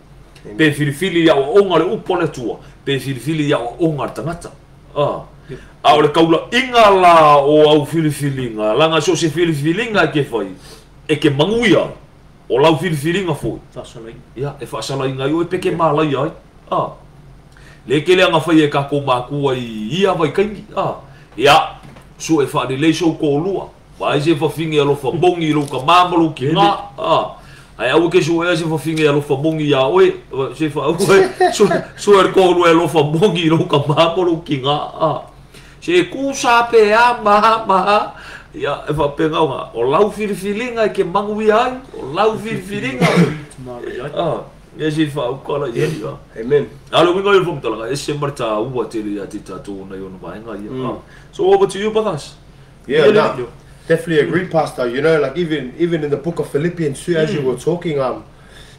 Pe filifili ya onga le upo le tua. Pe filifili ya onga tangata. Au le kaula inga la o au filifilinga. Langa so se filifilinga ke fai. E ke manguia. O lau filifilinga foi. Fasalai. Ya, e fasalai ngai o e peke malai ai. Le ke le anga fai e kako makua I ia vai kaingi. Ya, so e fa de le so ko lua. Vai se fa finge lo fa bongi lo ka mamalu ki nga. Ai au ke so e se fa finge lo fa bongi ya oe se fa oe so er ko lo lo fa bongi lo ka mamalu ki nga. Se ku sa pe a ma ya e fa penga o lau filifilinga ke mangui ai o lau filifilinga. E se fa o kala ia. Amen. Alo winga I fom tala e se marta ua te ria te tatou na yo no vaenga ia. So over to you Bagas. Yeah, no, definitely agree, Pastor. You know, like even in the book of Philippians 2, as you were talking,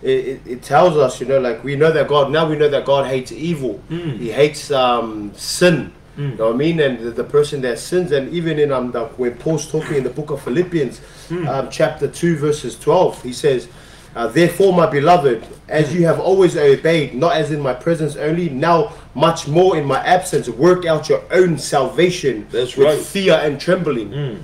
it tells us, you know, like we know that God hates evil. He hates sin. You know what I mean? And the person that sins, and even in when Paul's talking in the book of Philippians, chapter 2, verses 12, he says, therefore, my beloved, as you have always obeyed, not as in my presence only, now much more in my absence, work out your own salvation with fear and trembling.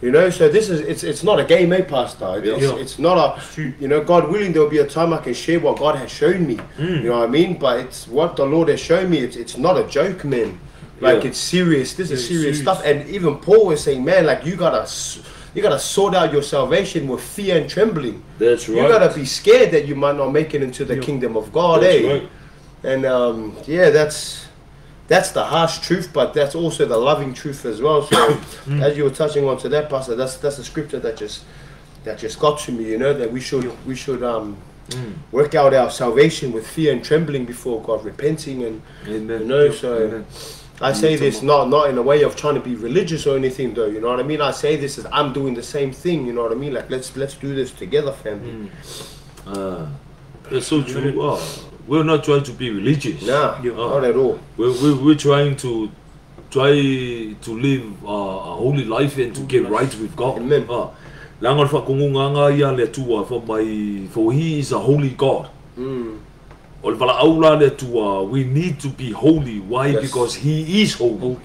You know, so this is, it's not a game, Pastor? It's not a, you know, God willing, there'll be a time I can share what God has shown me. You know what I mean? But it's what the Lord has shown me. It's not a joke, man. Like, it's serious. This is serious stuff. And even Paul was saying, man, like, you gotta sort out your salvation with fear and trembling. That's right. You gotta be scared that you might not make it into the kingdom of God, That's right. And yeah, that's the harsh truth, but that's also the loving truth as well. So as you were touching on to that, Pastor, that's a scripture that just got to me, you know, that we should work out our salvation with fear and trembling before God, repenting, and Amen. You know, so Amen. I say this not in a way of trying to be religious or anything, though, you know what I mean? I say this as I'm doing the same thing, you know what I mean? Like, let's do this together, family. That's so true. We're not trying to be religious. Nah, not at all. We're trying to live a holy life and to get right with God. Amen. Langan fa kungunganga ia le tua for He is a holy God. Ol vala aula le tua, we need to be holy. Why? Yes. Because He is holy.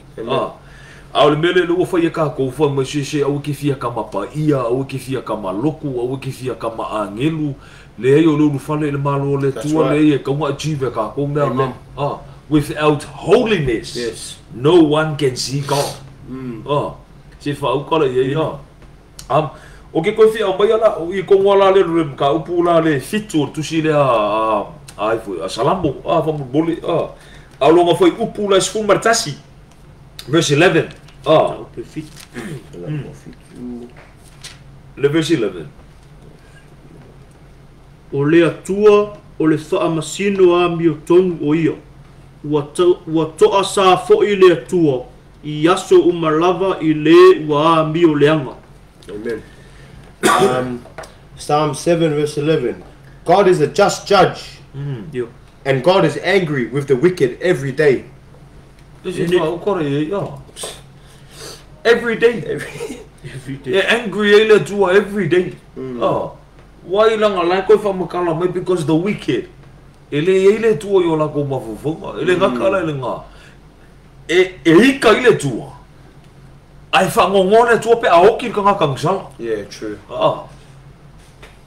Au le mele lo fa ia ka ko fa ma she au ki fia ka mapa ia au ki fia ka maloku au ki fia ka ma angelu le yo lo fale le malo le tua le ka ma achieve ka ko na without holiness, yes, no one can see God. Se fa u kala ia okay, ko fi au mai ala I ko wala le ka upula le fitu tu si le ai foi a salambo fa boli au longa foi upula sfu martasi verse 11 okay, fit le verse 11 o le atua o le whaamasino a mi o tonu o ia ua toa sa fo'i le atua I aso umalava I le ua a mi o leanga. Amen. Psalm 7 verse 11. God is a just judge, and God is angry with the wicked every day. Every day. Every day. Angry every day. Why lang ala ko fa makala mai because the wicked. Ele tua yo la ko mafufunga. Ele ngakala ele nga. Hika ile tua. Ai fa ngongone tua pe aoki ka ngakangsala. Yeah, true.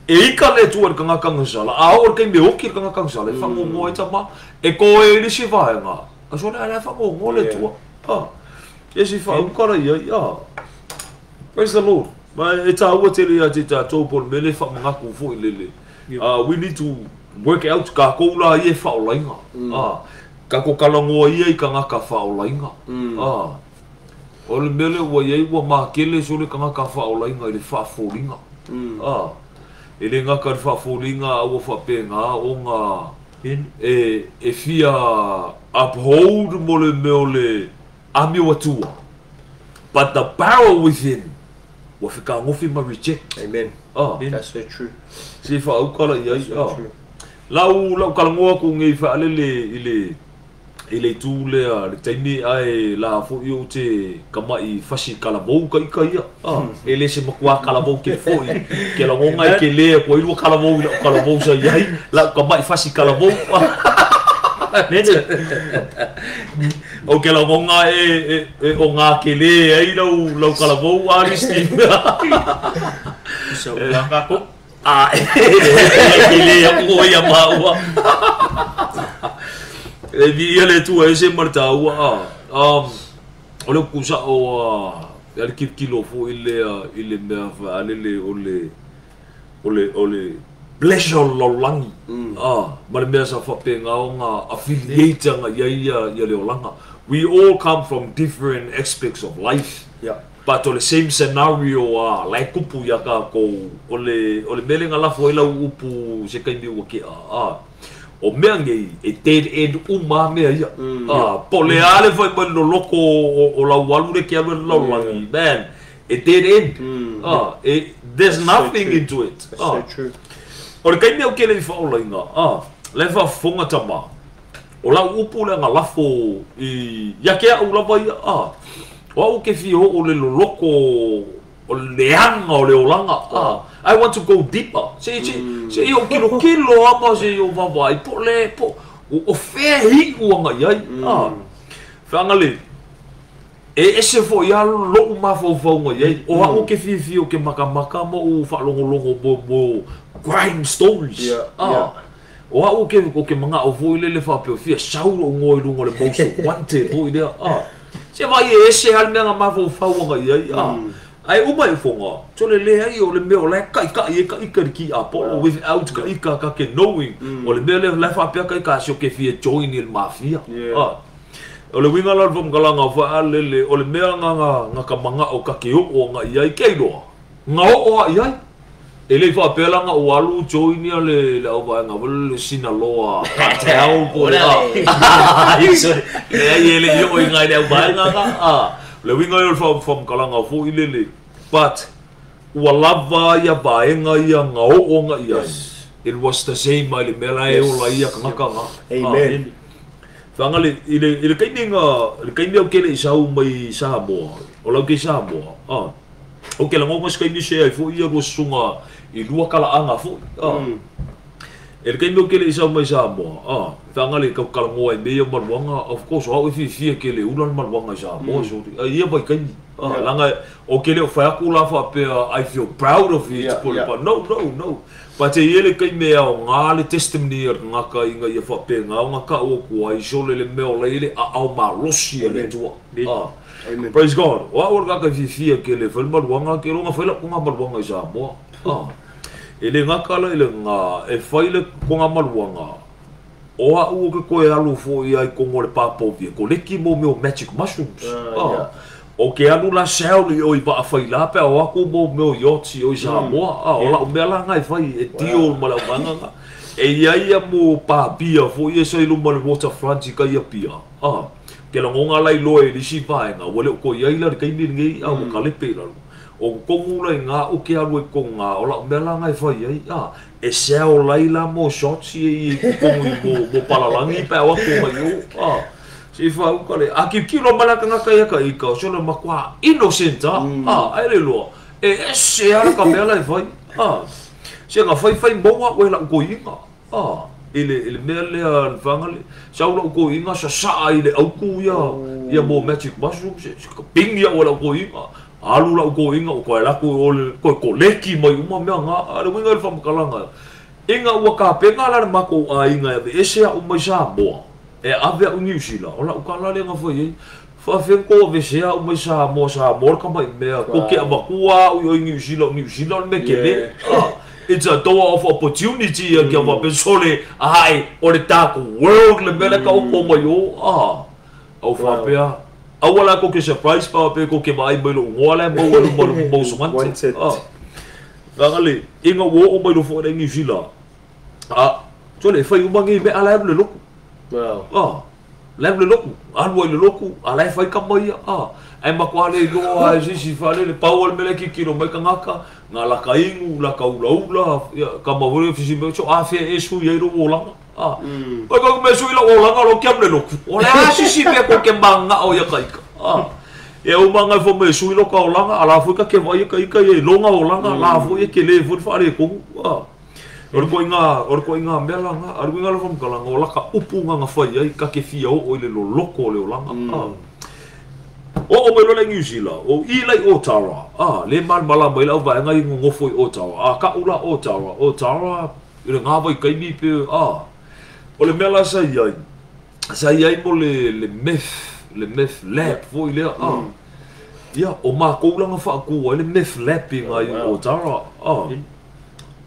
Hika le tua ka ngakangsala. Aor ke me oki ka ngakangsala. Fa ngongo tama. Ko ele si va nga. Aso na ala fa ngongo le tua. Yes if I ukara ya. Praise the Lord. But it's our tele ya tita topon mele fa mga kufu ilele. We need to work out ka ko la ye fa olainga. Ka ko kalango ye ka nga ka fa olainga. Ol mele wa ye wa ma kele so le ka nga ka fa olainga le fa folinga. Ele nga ka fa folinga o fa penga o nga e fia uphold mole mole ami watua. But the power within wafika ngofi ma reject. Amen. That's so true. Si fa u kala ia lau kalangoa ko ngai fa ile tu le taimi ai la fo yo te kamai fashi kalabou kai ele se makwa kalabou ke foi ke la ngai ke le ko ilu kalabou sa yai la kamai fashi kalabou o ke la ngai o nga ke le ai lau kalabou aristi so la ka ko ke le ko ya maua ia le tua e se marta ua o le kusa o ale kilo fo ile mea fa ale ole pleasure lo langi ma le mea sa fa penga o nga affiliate nga ia le olanga. We all come from different aspects of life, but on the same scenario like kupu ya ka ko ole melenga la fo ila upu se kai mi o ke o mea ngei e dead end uma mea ia po le ale fai mai no loko o la walu le ke alu la langi man e dead end there's nothing into it. So true. O le kai mea o ke le fa o lainga le fa fonga tama o la upu le ngalafo I ya ke au la vai o au ke fi o le loloko o le anga o le olanga I want to go deeper se o kilo ama se o vavai po le po o fair hi uanga yai whangale ese fo ia lo ma fo ngai o au ke fi o ke maka mo o whalongo bo crime stories o au ke mga o foi le fa pe fia sauro ngoi lungo le most wanted o idea se vai ese al me ma fo ngai ai umai fonga tole le ai o le me o le kai ki apo without ka ke knowing o le me le fa pe ka so ke fia join il mafia o le winga la vom galanga fa le o le me nga ka manga o ka ke o nga ia ke do nga o ia ele fa pe la nga o alu join ia le o va nga le Sinaloa hotel po la ele yo nga le va nga le winga yo vom galanga fo ile but walava ia vaenga ia nga o nga ia it was the same mai le mela e o la ia ka amen Whangale, ile kaini au kele isau mai Samoa, o lau ke Samoa, o ke lango mas kaini se ai fo ia rosunga I lua kalaanga fo, ile kaini au kele isau mai Samoa, whangale kau kalango ai mea maruanga, of course, o au fia kele ulan maruanga Samoa, so ia bai kaini, langa o kele o whaiaku la wha pea, I feel proud of it, but no, But e ele kai mea o ngā le testimony ngā ka inga ia whape ngā ngā ka o kua I sole le mea o leile a au mā rosi e le tua. Praise God. O aor kaka fifia ke le whalmaruanga ke ronga whaila ko ngā maruanga I Samoa. E le ngā kala ele ngā e whaile ko ngā maruanga. O a ua ke koe alu fo I ai kongo le pāpōpia. Ko leki mo meo magic mushrooms. O ke anu la seauli o I pa whaila pe o ako mo meo yoti o I Samoa. O la o mea la ngai whai e tio ma la umanga. E ia mo pāpia fo I e sailu ma le waterfront I ka ia pia. Ke la ngonga lai loe li si paenga. Wale o ko iaila ri kaini ngei a o kalepe lalu. O kongu lai ngā o ke alu e konga. O la o mea la ngai whai ai. E seo lai la mo shotsi e kongu mo palalangi pe o ako mai o. Si fa ukale a ki lo malaka ngaka ia ka ika so le makwa innocent ai le lo e se ala ka mela I vai se nga fai mo wa we la ko inga ele mele an fangale sa lo ko inga sa ai le au ku ia mo magic mushroom se ping ia wala ko inga alu la ko inga ko la ko leki mai uma me nga ale winga fa makalanga inga wa ka penga la mako a inga e se a uma Samoa e ave o New Zealand ola o kala le nga foi fa fen ko ve se o mai Samoa ka mai me ko ke abakua o New Zealand me kele it's a door of opportunity ke va pensole ai o le taku world le mele ka o mai o fa pe awala ko ke surprise pa pe ko ke mai lo ngola mo somante ngale inga wo o mai lo fo New Zealand so le fai umangi me ala le loko le loku anu le loku ala fai ka mai ai makwale lo ai si fale le power mele ki kilo mai kangaka nga la kaingu la kaula ka mawore fisi me so afi esu ye ro ola pa ko me su ila ola lo kiam le loku ola si me ko ke manga o ya kaika e o manga fo me su ilo ka ola ala fu ka ke vai ka ye longa ola la fu ye ke le fu fare ko Or ko inga mela nga ar winga lo fam kala ngola ka upu nga fai ai ka ke fia o le lo loko le olanga o me lo le New Zealand o I lai Otawa le mal mala mai la va nga ngo foi Otawa ka ula Otawa ile nga vai kai mi pe o le mela sai ai mo le meth lab foi le ya o ma ko la nga fa ku le meth lab nga Otawa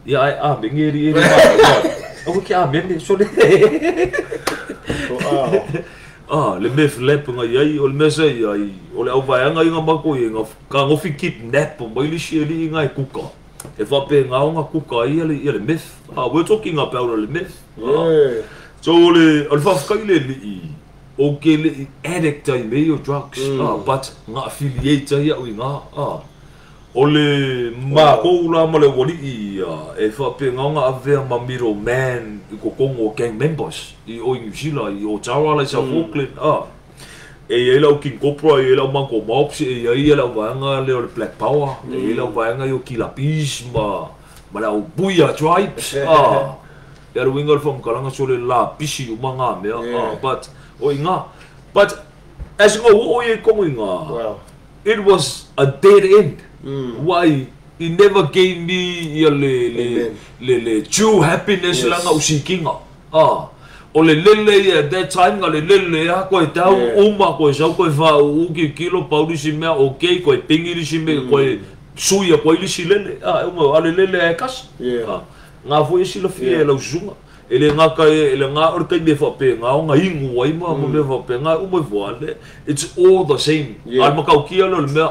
Ya ai bengeri o que a meme so le le meth lep nga ai o le mesa ai o le au vai nga inga mako inga ka ngo fi kidnap mai li sheli nga kuka e fa pe nga kuka ai le meth we're talking about the meth so le al fa ka le o ke le addict ai me o drugs but nga affiliate ai o inga Ole ma ko ula ma le wali e fa pe nga ave ma miro man ko kongo gang members I o New Zealand I o Tawa la sa Auckland e ela o king kopro e ela man ko mops e ela vanga le o Black Power e ela vanga yo kilapis ma la o buia tribes e ro wingal from kalanga sole la pisi o manga me but o inga but as go o e ko inga it was a dead end. Why? He never gave me le true happiness langa usikinga. O le lele at that time nga le lele ko e tau uma ko sa ko fa u ki kilo pauli si me okay ko e pingi si me ko e suia ko ili si lele uma ale lele e kas. Nga fo isi lo fie lo zunga. Ele nga ka ele nga or kai me fa pe nga nga ingu wai ma mo me fa pe nga uma voale. It's all the same. Al ma ka ki lo me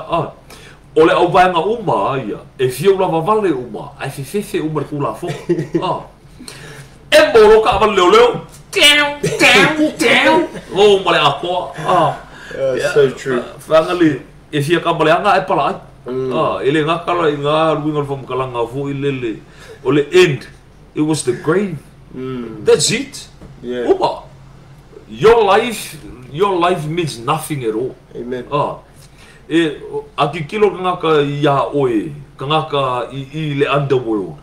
Ole au vanga uma ia e fio lava vale uma ai fefe uma kula fo e moro ka va leo oh male ako so true finally e fia ka male anga e pala ele nga kala nga wingal from kalanga fo ilele ole end it was the grave that's it uma your life means nothing at all amen e aki kilo ngaka ya oe ngaka I le underworld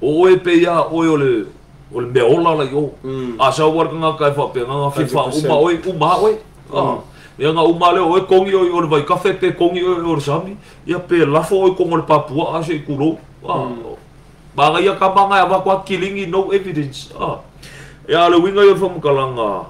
oe pe ya oe ole me ola la yo a sa war ngaka fa pe ngaka fifa uma oe ya nga uma le oe kongi oe vai kafe pe kongi oe sami ya pe lafo oe kongo le papua a se kuro ba ya ka banga ya kwa killing no evidence ya le winga yo from kalanga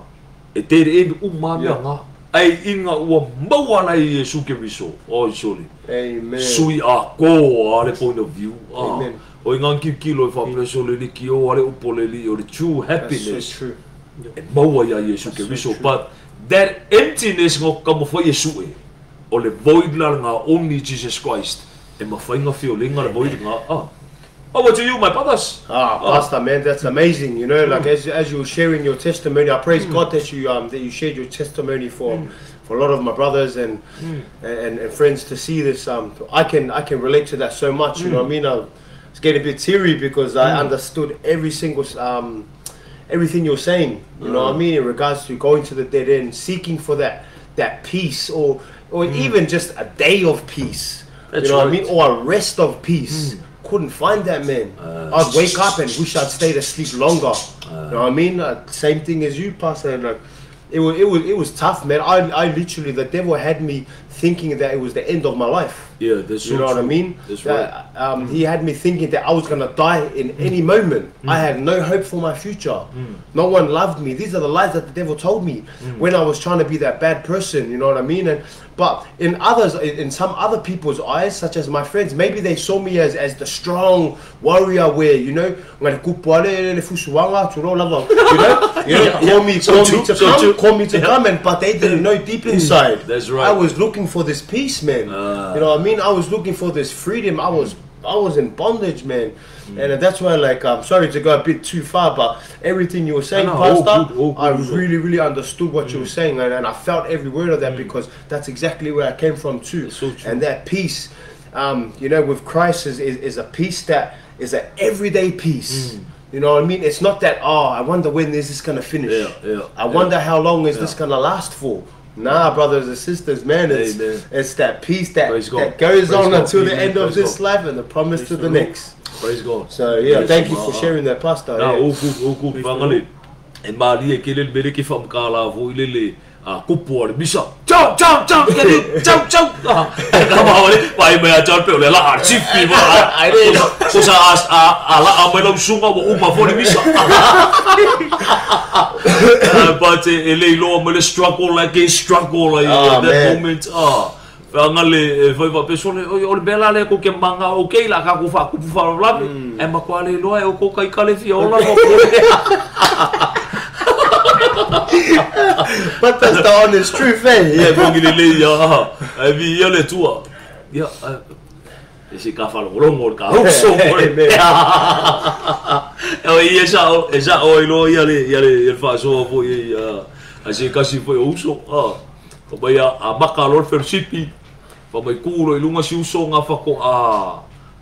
e te uma nga ai inga ua maua na I Yesu Keriso o soli amen sui a ko ale point of view amen o inga kilo fa preso le ki o ale upoleli o the true happiness that's so true e maua ya Yesu Keriso but that emptiness ngo kamo fa Yesu e o le void la nga only Jesus Christ e mafainga fiolinga le void nga over to you, my brothers. Pastor, man, that's amazing. You know, like as you were sharing your testimony, I praise God that you shared your testimony for a lot of my brothers and friends to see this. I can relate to that so much. You know what I mean? I was getting a bit teary because I understood every single everything you're saying. You know what I mean in regards to going to the dead end, seeking for that peace, or even just a day of peace. You know what I mean, or a rest of peace. Couldn't find that, man. I'd wake up and wish I'd stayed asleep longer. You know what I mean? Same thing as you, Pastor. Like, it was tough, man. I literally, the devil had me thinking that it was the end of my life. Yeah, that's you know what I mean. That's right. He had me thinking that I was gonna die in any moment. I had no hope for my future. No one loved me. These are the lies that the devil told me when I was trying to be that bad person. You know what I mean? But in some other people's eyes, such as my friends, maybe they saw me as the strong warrior, where you know, call me to come, and but they didn't know deep inside. That's right. I was looking for this peace, man. You know what I mean? I was looking for this freedom. I was in bondage, man. And that's why, like, I'm sorry to go a bit too far, but everything you were saying, Pastor, I really understood what you were saying, and I felt every word of that, because that's exactly where I came from too. So and that peace, you know, with Christ is a peace that is an everyday peace. You know what I mean? It's not that, I wonder when is this gonna finish. I wonder how long is this gonna last for. Nah, brothers and sisters, man, it's that peace that goes on until the end of this life and the promise to the next. Praise God. So yeah, thank you for sharing that, Pastor. Good, bangali. E mali e kele bere ki fam kala vo ilele kupuar bisa. Ciao, kedi, ciao. Kama wale pai me a ciao pe le la archipi va. Ai so sa ala amelo sunga wo uma fo bisa. But ele lo me struggle like that moment. Fangale foi va pessoa o bela le ko ke manga okay la ka ku fa la e ma kwale lo e ko kai kale fiola mo but that's the honest truth, eh? Yeah, bongile ya e vi le tua ya esse ka fa lo ngor ka so e esa o lo ya le fa so vo ya ase kasi foi uso ko ba ya a makalor fersipi fa mai kulo I lunga siuso nga fa ko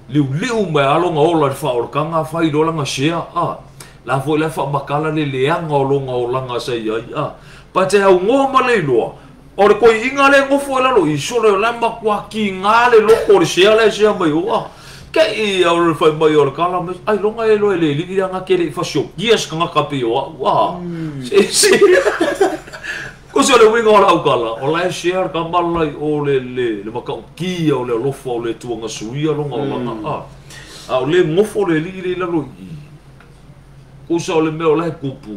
liu mai alonga ola fa o kanga fa I dola nga share la fo la fa makala le leanga o longa o langa sai ai pa te au ngoma le loa o ko inga le ngofo la lo I sore la ma kwa ki ngale lo ko share le share mai o ke I au fa mai o kala mai ai longa e lo le li nga ke fa sho yes kanga kapi o wa si ko se le winga o kala o la share ka malai o le maka ki o le lofo o le tuanga suia longa o langa o le ngofo le li la lo ko sa o le meo lai kupu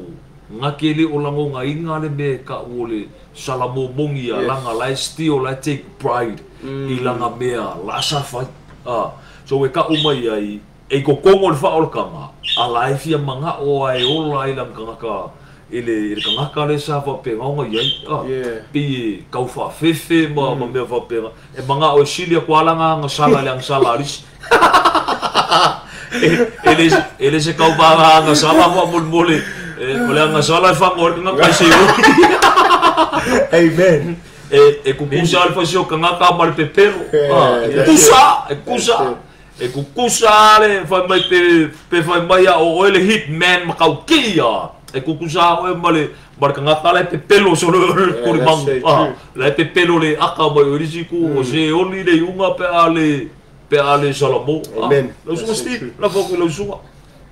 nga kele o lango nga inga le me ka o le salamo bongi langa lai steal lai take pride I langa mea la sa fai so we ka umai ai e ko kongo le fa o kanga a lai fia manga o ai o lai lang kanga ka ele kanga ka le sa fa pe nga ai pi ka fa fefe ma me fa pe e manga o silia ko langa nga sala le sala ris ele se kau ba nga sala mo mole ole nga sala fa ngor nga ka se amen e kukusa alfa sio kanga ka mal pepero kukusa le fa mai pe fa mai o ele hitman makau kia e kukusa o male bar kanga ka le pepelo so ko mang le pepelo le aka mai orisiku o se oni le unga pe ale salamo amen lo so sti la fo lo so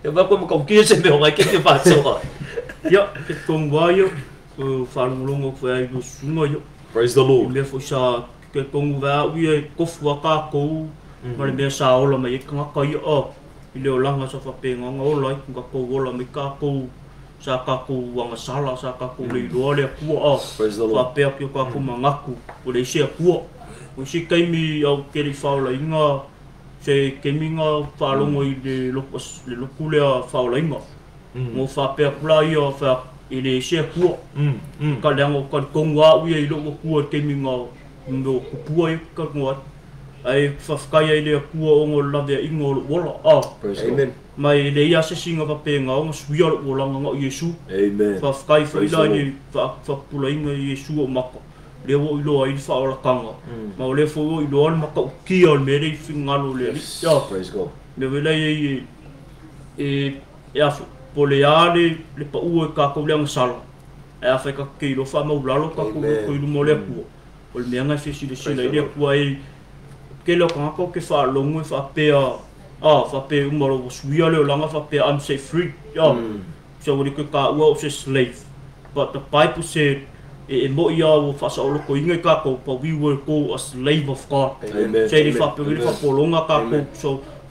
e va como com que se me vai que te passa yo que com vai fa longo foi do sungo yo praise the lord le fo sa que com va ui ko fu ka ko ma le sa o lo mai ka ka yo ile o langa so fa pe nga o lo ka ko o lo mai ka ko sa ka ko wanga sala sa ka ko le lo le ku fa pe ko ka ko mangaku o le se ku o si kaimi au keri faula inga se keminga falongo I le lokule faula inga mo fa pe kula ia fa ile se ku ka lango ka kongwa ui I lo ku keminga ndo kupua ka ngwa ai fa kaya ile ku o ngo la de ingo wala amen mai le ia se singa pa pe nga o suia o langa nga Yesu amen fa kai fa ila ni fa pula inga Yesu o maka le wo ilo ai fa ola kanga ma le fo ilo al maka ki al mere fingalo le praise god le vela e poleale le pa u ka ko le sala e fa ka ki lo fa ma ulalo ka ko lu mo le ku o le menga se si le ku ai ke lo ka ko ke fa longo fa pe fa pe mo lo suia le langa fa pe I'm set free so we could ka u se slave but the Bible said e mo ia o fa sa o ko inga ka ko pa we were called a slave of God amen sei fa pe fa polonga ka ko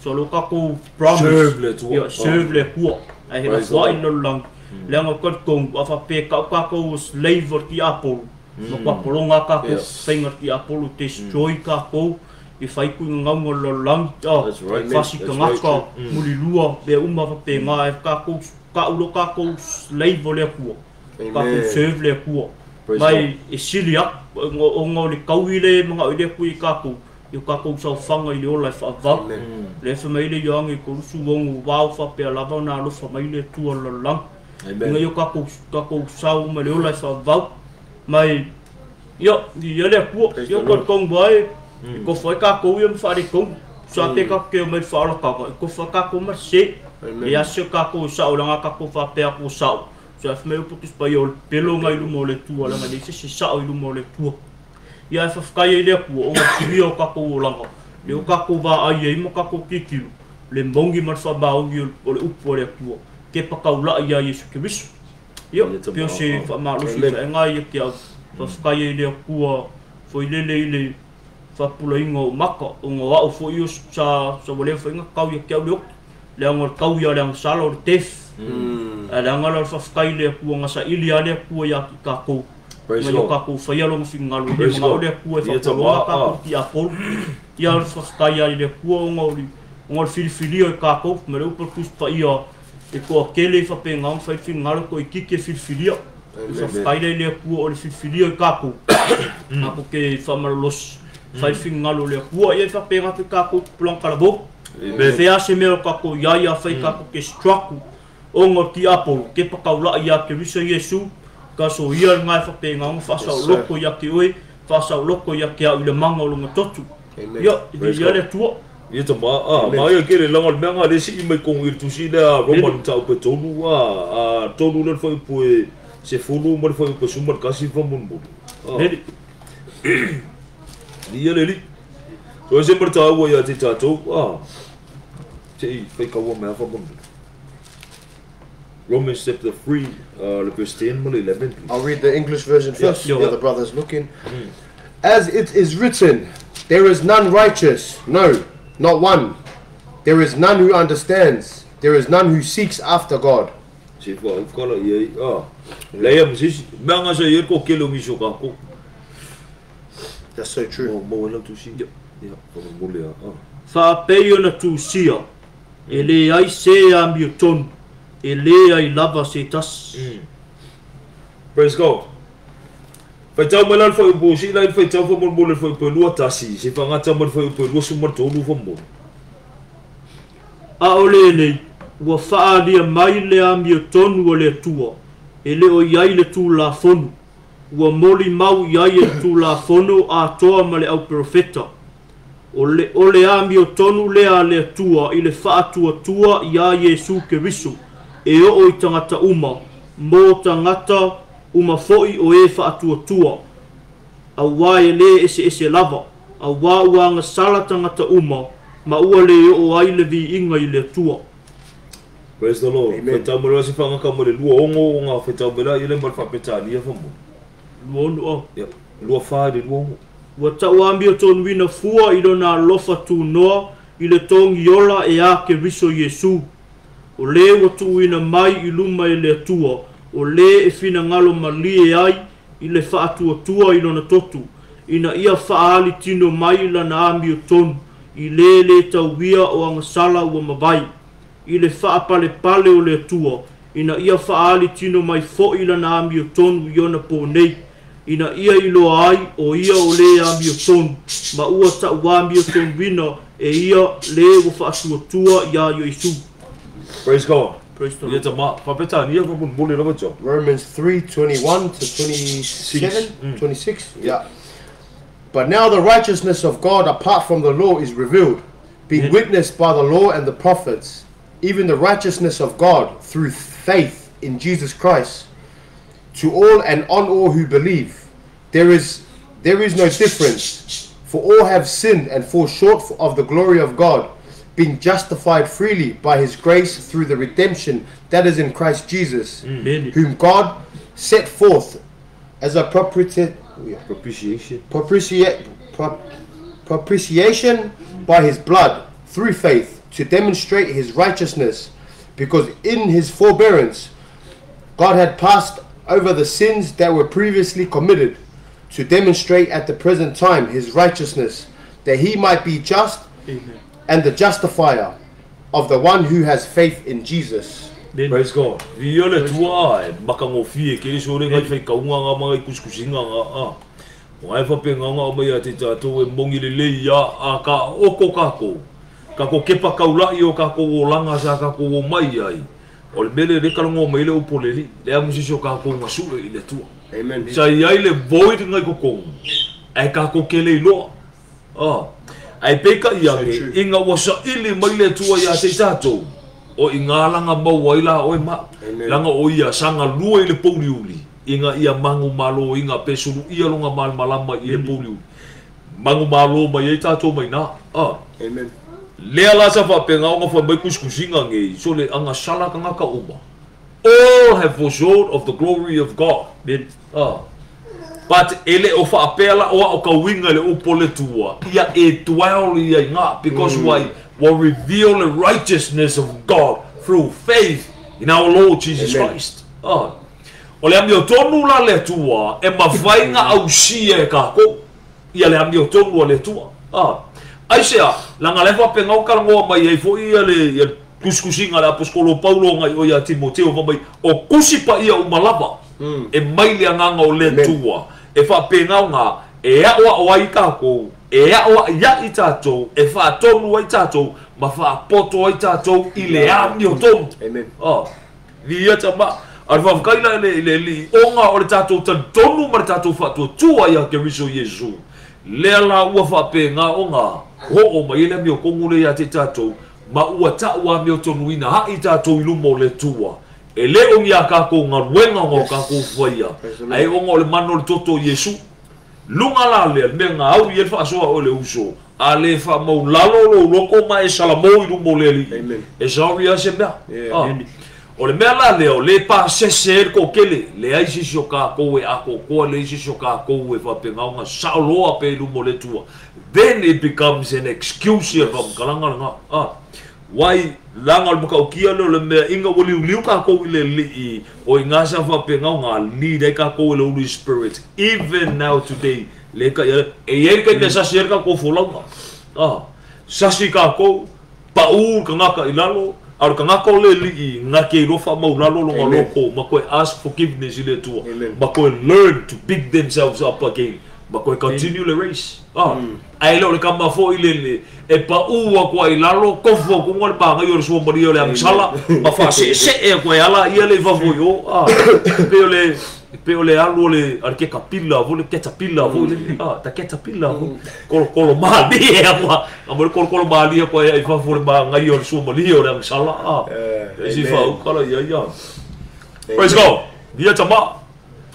so lo ka ko promise serve le ku ai he fa in no lang le ngo ko ko fa pe ka ko slave of the apple no pa polonga ka ko finger the apple destroy ka ko e fai ku ngau lo lang fa si ka ngaka muli lua be uma fa pe nga ka ulo ka ko slave le ku ka ko serve le ku mai e silia o ngo le kauile mga ile ku ka ku yo ka ku so fanga ile o la fa va le fa mai le yang ko su wong wa fa pe la va na lo fa mai le tu lo lang nga yo ka ku sa o mai le o la fa va mai yo le ku yo ko kong boy ko foi ka ku yo fa ri ku sa te ka ke mai fa la ka ko fa ka ku ma se ya se ka ku sa o la ka ku fa pe ku sa so if me putus pa yo pelo ngai lu mo le tu ala ngai se sa o lu mo le tu ya fa ka ye le ku o ngi o ka ko langa le o ka ko va ai e mo ka ko kikilu le mongi mar fa ba o ngi o le upo le ku ke pa ka ula ya Yesu ke bis yo pio se fa ma lu se ngai ke fa ka ye le ku foi le fa pula ingo maka o ngo wa o fo yo sa bole fa nga ka ye ke o le ngor ka ya le salo tef ala ngalo fa kai le ku nga sa ilia le ku ya ka ko nga ka ko fa ya lo fingalo le nga le ku fa ka ko ti apol ya fa kai ya le ku ngol filfilio ka ko me lo por kus pa ia e ko kele fa pe nga fa fingalo ko ki ke filfilio fa kai le ku o le filfilio ka ko ako ke fa malos fa fingalo le ku ya fa pe nga ka ko plan kala bo fe a se me ka ko ya fa ka ko ke struck ongo ti apol ke pa kaula ia ke riso Yesu ka so ia ngai fa pe nga fa sa loko ya ki oi Whasau loko ia kia ule manga o lunga totu. Ia, ia le tua. Ia ta ma ia kere langa le manga le si mai kong il tusi le Roman tau pe tonu tonu le foi poe se fulu mo le foi pe sumar kasi fa mun bu. Neri. Ia le li. So se mer tau ia te tato te fai ka wo me fa mun. Romans chapter 3, le verse 10 mo le 11. I'll read the English version first. Yeah, The other brothers looking. As it is written, there is none righteous, no, not one. There is none who understands. There is none who seeks after God. Se fa kala ia le am sis manga se ir ko kelo mi so ka ko. That's so true. Mo la tu si ya fa mo le Fa peio na tu sia. Ele ai se ambio ton. Ele ai lava se tas. Praise God. Fai tau mai lan fai upo si lan fai tau fa mo le fai upo lua tasi se fa ngata mo fai upo lua sumar tonu fa mo. A ole nei, ua whaalia mai le amio tonu o le tua, e le o iai le tū la fonu, ua moli mau iai le tū la fonu a toa ma le au profeta. O le amio tonu lea le tua i le whaatua tua ia Yesu ke risu, e o i tangata uma, mō tangata uma foi o e whaatua tua. A wae le ese lava, a wā uanga sala tangata uma, ma ua le o ai le vi inga i le tua. Praise the Lord. Fai tau mara si whanga ka mo le lua ongo o ngā fai tau mara i le mar whapetania fa mo. Lua onu o. Lua whae le lua ongo. Ua tau ambio tonu wina fua i lona lofa tū noa i le tongi ola e a ke riso Yesu. O le ua tu wina mai i luma i le tua, o le e fina ngalo mali e ai i le whaatua tua i lona totu. Ina ia whaali tino mai lana ambio tonu. I le tau wia o angasala ua mawai. I le whaapale pale o le tua. Ina ia whaali tino mai fo i lana ambio tonu i ona po nei. Ina ia ilo ai o ia o le ambio tonu. Ma ua ta ambio tonu wina e ia le ua whaatua tua ia Yesu. Praise God. Praise the Ia ta ma whapetania ia kwa mule lava jo. Romans 3:21 to 27, 26. Yeah. But now the righteousness of God apart from the law is revealed, being witnessed by the law and the prophets, even the righteousness of God through faith in Jesus Christ, to all and on all who believe. There is no difference, for all have sinned and fall short of the glory of God, being justified freely by his grace through the redemption that is in Christ Jesus, whom God set forth as a propitiation by his blood through faith to demonstrate his righteousness, because in his forbearance God had passed over the sins that were previously committed, to demonstrate at the present time his righteousness, that he might be just and the justifier of the one who has faith in Jesus. Praise God. Via le tua e makangofie ke so le ngai fai kaunga nga mga kuskusinga nga ngai fa pe nga mai ate tato e mongi le ia a ka oko kako kepa kaula i o kako o langa sa kako o mai ai o le mele le kalongo mai le upoleli le amusi so kako ngasule i le tua. Amen. Sa iai le void ngai kokong ai kako kele lo ai peka ia inga wasa ili mai le tua ia te tato o inga langa mau waila o ma langa o ia sanga lua i le pouliuli inga ia mangu malo inga pesulu ia longa mal malama i le pouliuli mangu malo mai e tato mai na Amen. le ala sa fa penga o fa mai kuskusinga nge so le anga sala kanga ka uma all have for short of the glory of God but ele o fa apela o ka winga le upole tua ia e tuaole ia nga because why will reveal the righteousness of God through faith in our Lord Jesus Christ. O le amio tonu la le tua e mawhainga au sia e kako ia le amio tonu le tua. Ai sea, langa lewa pe ngau karangoa mai e fo ia le kuskusinga le apostolo Paulo ngai o ia Timoteo mai o kusipa ia umalava e mai le anganga o le tua e fa pe ngau nga e awa o ai kako e awa ia i tatou e fa tonu ai tatou ma fa poto ai tatou i le amio tonu. Amen. Via tama Al fa kai la le onga o le tatou tonu ma tatou fa tua ia ke riso Yesu. Le ala ua fa pe nga onga ho o mai le mio kongule ya te tatou ma ua ta ua mio tonu ina ha i tatou ilu mo le tua. E le ongi a ka ko nga wenga ngo ka ko fuia. Ai onga o le mano le toto Yesu. Lunga la le me nga au ye fa so o le uso. Ale fa mo lalo lo loko ma e salamo ilu mo le li. E sawi a se mea. O le mea la leo, le pa sese ko kele, le aisi sio ka koe ako, koa le aisi sio ka koe whapenga o ngā sauloa pe lumo le tua. Then it becomes an excuse here from kalanga nga. Wai, langa le maka o kia leo le mea inga wali uliu ka koe le li o i ngasa whapenga o ngā lead e ka koe le Holy Spirit. Even now today, le ka e ka te sasi ka ko folaunga. Sasi ka koe, pa ur ka ngaka ilalo, Ar ka ngako le li nga ke rofa mau lalo lo loko ma koe ask forgiveness ile tua ma koe learn to pick themselves up again ma koe continue the race ai lo le kama fo ile e pa ua koe i lalo kofo ko ngol pa ngai o so mari o le amsala ma fa se e koe ala ia le va yo pe ole alu le ar ke kapila vole ke tapila vole ta ke tapila kolo ma di e apa amor kolo ma di ko e fa vole ma ngai o so mali o le sala si fa u kala ia praise God dia tama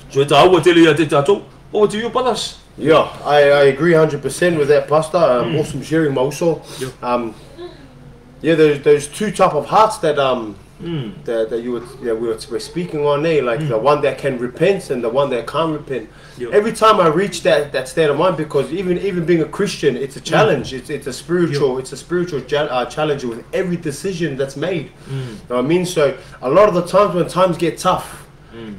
so ta au tele ia te tato over to you panas. Yeah, I agree 100% with that, Pastor. Awesome sharing, Mauso. Yeah, there's two type of hearts that that you were speaking on there, like the one that can repent and the one that can't repent. Every time I reach that state of mind, because even being a Christian, it's a challenge. It's a spiritual challenge with every decision that's made. You know what I mean? So a lot of the times when times get tough,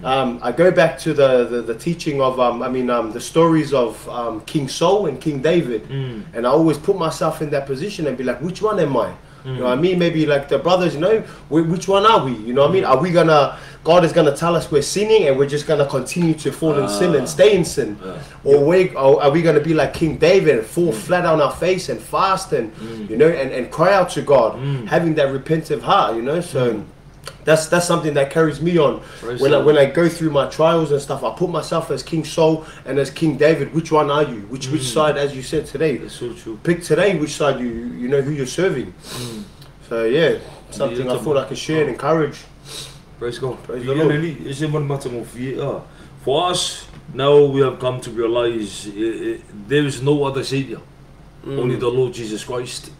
I go back to the teaching of the stories of King Saul and King David, and I always put myself in that position and be like, which one am I? You know what I mean? Maybe like the brothers, you know, which one are we? You know what I mean? Are we God is gonna tell us we're sinning and we're just gonna continue to fall in sin and stay in sin? Or are we gonna be like King David and fall flat on our face and fast and, you know, and cry out to God, having that repentant heart, you know? So that's something that carries me on when I go through my trials and stuff. I put myself as King Saul and as King David. Which one are you? Which side, as you said today? That's so true. Pick today which side you know who you're serving. So yeah, something I thought I could share and encourage. Praise God. Praise the Lord. For us now, we have come to realize there is no other Savior, only the Lord Jesus Christ,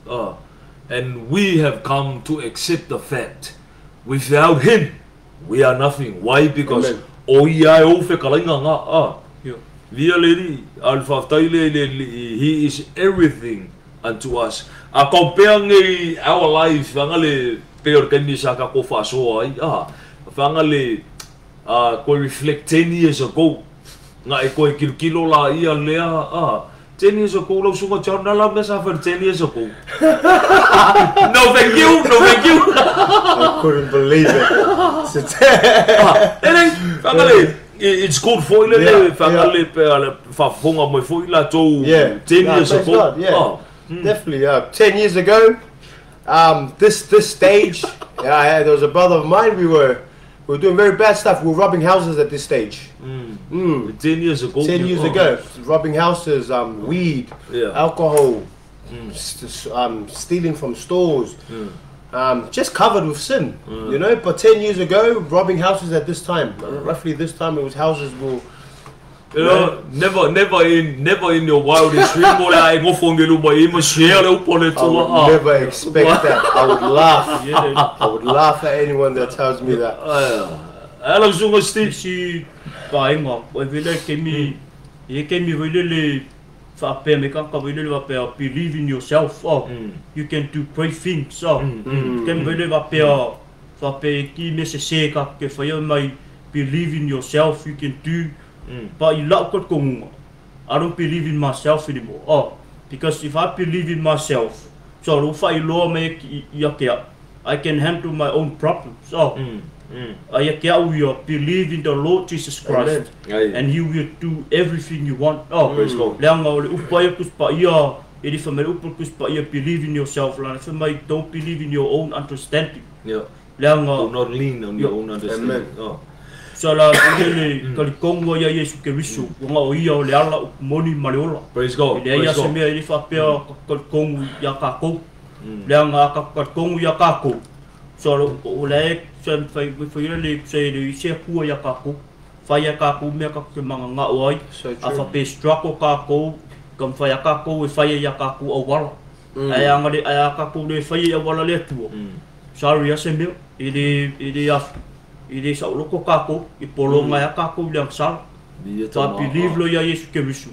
and we have come to accept the fact. Without Him, we are nothing. Why? Because He is everything unto us. A comparing our life, reflect 10 years ago. 10 years ago, I was for 10 years ago. No, thank you. No, thank you. I couldn't believe it. It's good for you. 10 years ago. Definitely. 10 years ago, this stage, there was a brother of mine. We were doing very bad stuff. We were robbing houses at this stage. 10 years ago. 10 years ago, robbing houses, weed, alcohol, stealing from stores, just covered with sin, you know. But 10 years ago, robbing houses at this time, roughly this time, it was houses will. You know, never in your wildest dream. I would never expect that. I would laugh. I would laugh at anyone that tells me that. Believe in yourself. You can do great things. Believe in yourself. You can do. But I don't believe in myself anymore. Because if I believe in myself, I can handle my own problems. I believe in the Lord Jesus Christ, and He will do everything you want. Praise God. Believe in yourself. Don't believe in your own understanding. Do not lean on your own understanding. Sala ele kalikongo ya Yesu Keriso nga o ia o le ala o moni maleola. Praise God. Ele ia se mea ele whapea kalikongo ya kako. Le nga kalikongo ya kako. Sala o le sen whaira le se le se kua ya kako. Whaia kako mea kako ke manga nga o ai. A whape strako kako. Kam whaia kako e whaia ya kako au wala. Aya nga le aya kako le whaia ya wala le tua. Sorry ya se mea. Ele afu. Ele sa loko kako I polonga ya kako le sal. Pa believe lo ya Yesu Keriso.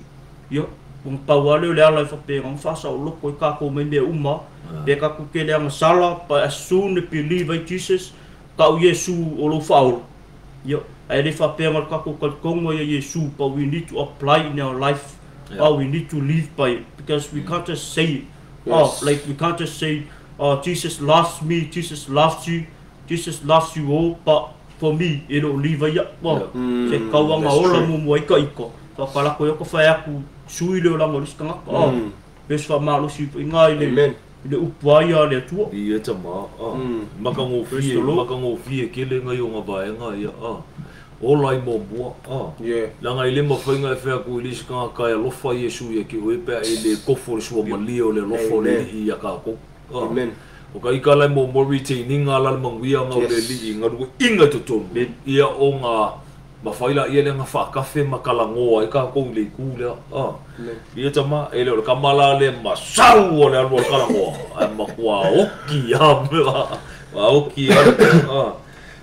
Yo, kung pawale le ala fa pe ngam fa sa loko kako me me uma. Be kako ke le sala pa as soon as believe in Jesus ka Yesu o lo faul. Yo, ele fa pe ngal kako kongo ya Yesu pa we need to apply in our life. Oh, we need to live by it because we can't just say it. Oh, like we can't just say, oh, Jesus loves me, Jesus loves you, Jesus loves you all, but for me, it don't leave a yak. Se kawanga ola mo ika iko. So kala ko yoko fa aku sui le ola ngoris kanga. Oh, bes fa malu si inga ile le upaya le tua. Ia tama. Makango fie kele ngai o ngava nga ia. Ola I mo bua. Langa ile mo fainga fa ku ile ska ka lo fa Yesu ye ki o pe ile kofo so malio le lo fo le ia ka ko. Amen. O ka ikala mo retaining ala manguia nga le li ngaru inga tutu ia o nga mafaila ia le nga fa kafe makalango ai ka ko le kula ia tama ele o kamala le masau o le alo kalango ai makua oki ya oki ya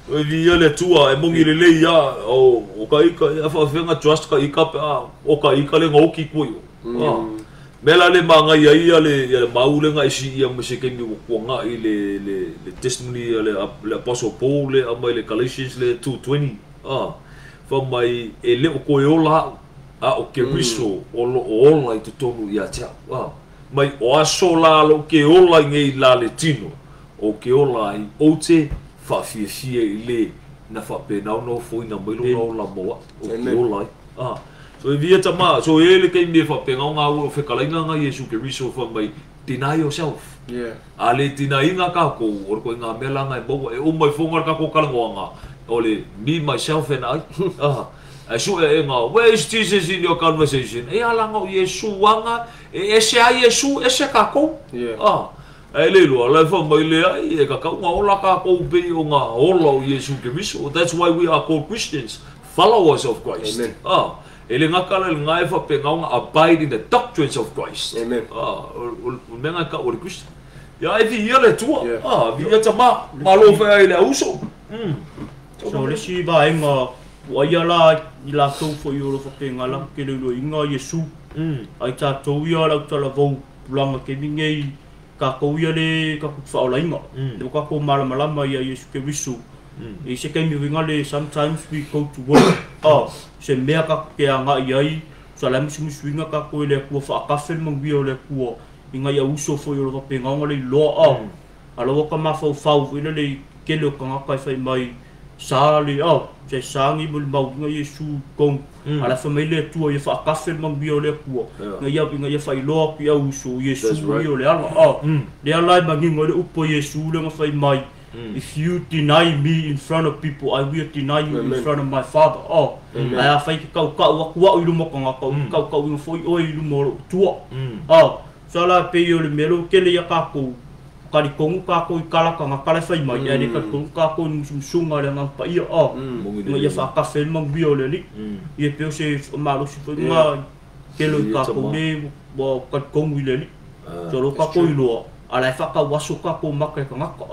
o ia le tua e mongi le ia o ka ika fa fenga trust ka ika o ka ika le ngoki kuio Mela le manga ia le maule nga isi ia musike ni ko nga le testimony le apostle Paul le ama le Galatians le 2:20 fa mai ele o koiola o Keriso o ola I tonu ia tia mai o aso la lo ke ola ngai la le tino o ke ola I ote fa fie ile na fa pe no foi na mai lo la moa o ke ola So via tama so ele ke me fa penga nga o fe kalainga nga Yesu Keriso fa mai deny yourself. Ale deny nga ka ko or ko nga mela nga bo e o mai fonga ka ko kalango ole me myself and I. Asu e nga where is Jesus in your conversation? E ala nga Yesu wanga e se a Yesu e se ka ko. Ele lo ala fa mai le ai e ka nga ola ka ko be o nga ola Yesu Keriso. That's why we are called Christians, followers of Christ. Amen. Ele ngakala ngai fa penga abide in the doctrines of Christ. Amen. Menga ka o Christ. Ya vi ele tua. Vi tama malo fa ele uso. So le si ba inga wa ya la ila to fo yo fa penga la ke le lo inga Yesu. Ai ta to ya la ta la vo planga ke ngai ka ko ya le ka fa ola inga. Le ka ko mala mala ya Yesu Keriso. E se kai mi ngale sometimes we go to work. Se mea ka ke anga iai so la musu swinga ka ko le ku fa ka fel mang bio le ku inga ya uso fo yo ka penga ngale lo alo ka ma fo ile le ke lo ka ka fa mai sali se sangi bul mau nga Yesu kong ala famile tu ya fa ka fel mang bio le ku nga ya fa lo ki ya uso Yesu bio le ala le ala mangi ngole upo Yesu le nga fa mai. If you deny me in front of people, I will deny you in front of my Father. Ai fai ki kau wa ilu mo kau ilu foi o ilu mo tua. Sala pe yo le melo ke le ya ka ko kali kongu ka ko kala ka ngakala fai mai ani ka kongu ka ko sunga le ngam pa ia mo ya fa ka fel mang bio le li. Ye pe se malo se nga ke lo ka ko le bo ka kongu le li. So lo ka ko ilu ala fa ka wasu ka ko makai ka ngaka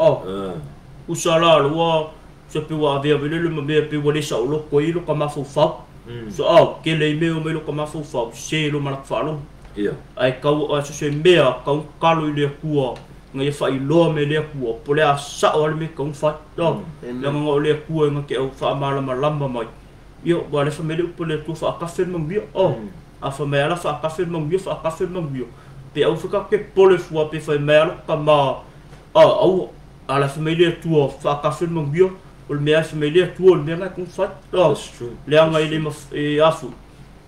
usala lo se pe wa via vele le me pe wale sa lo ko ilo ka mafu fa so ke le me o me lo ka mafu fa se lo malak fa lo ai ka o se mea ka lo ile ku nga fa ilo me le ku po le sa o me ka fa do la nga le ku nga ke o fa mala malamba mai yo wale fa me le po le tu fa ka fe mang bio a fa me ala fa ka fe mang bio pe au fa ke po le fu pe fa me ala ka ma au ala família tua fa ka fe mang bio o me a família tua me nga ku fa le nga ile ma afu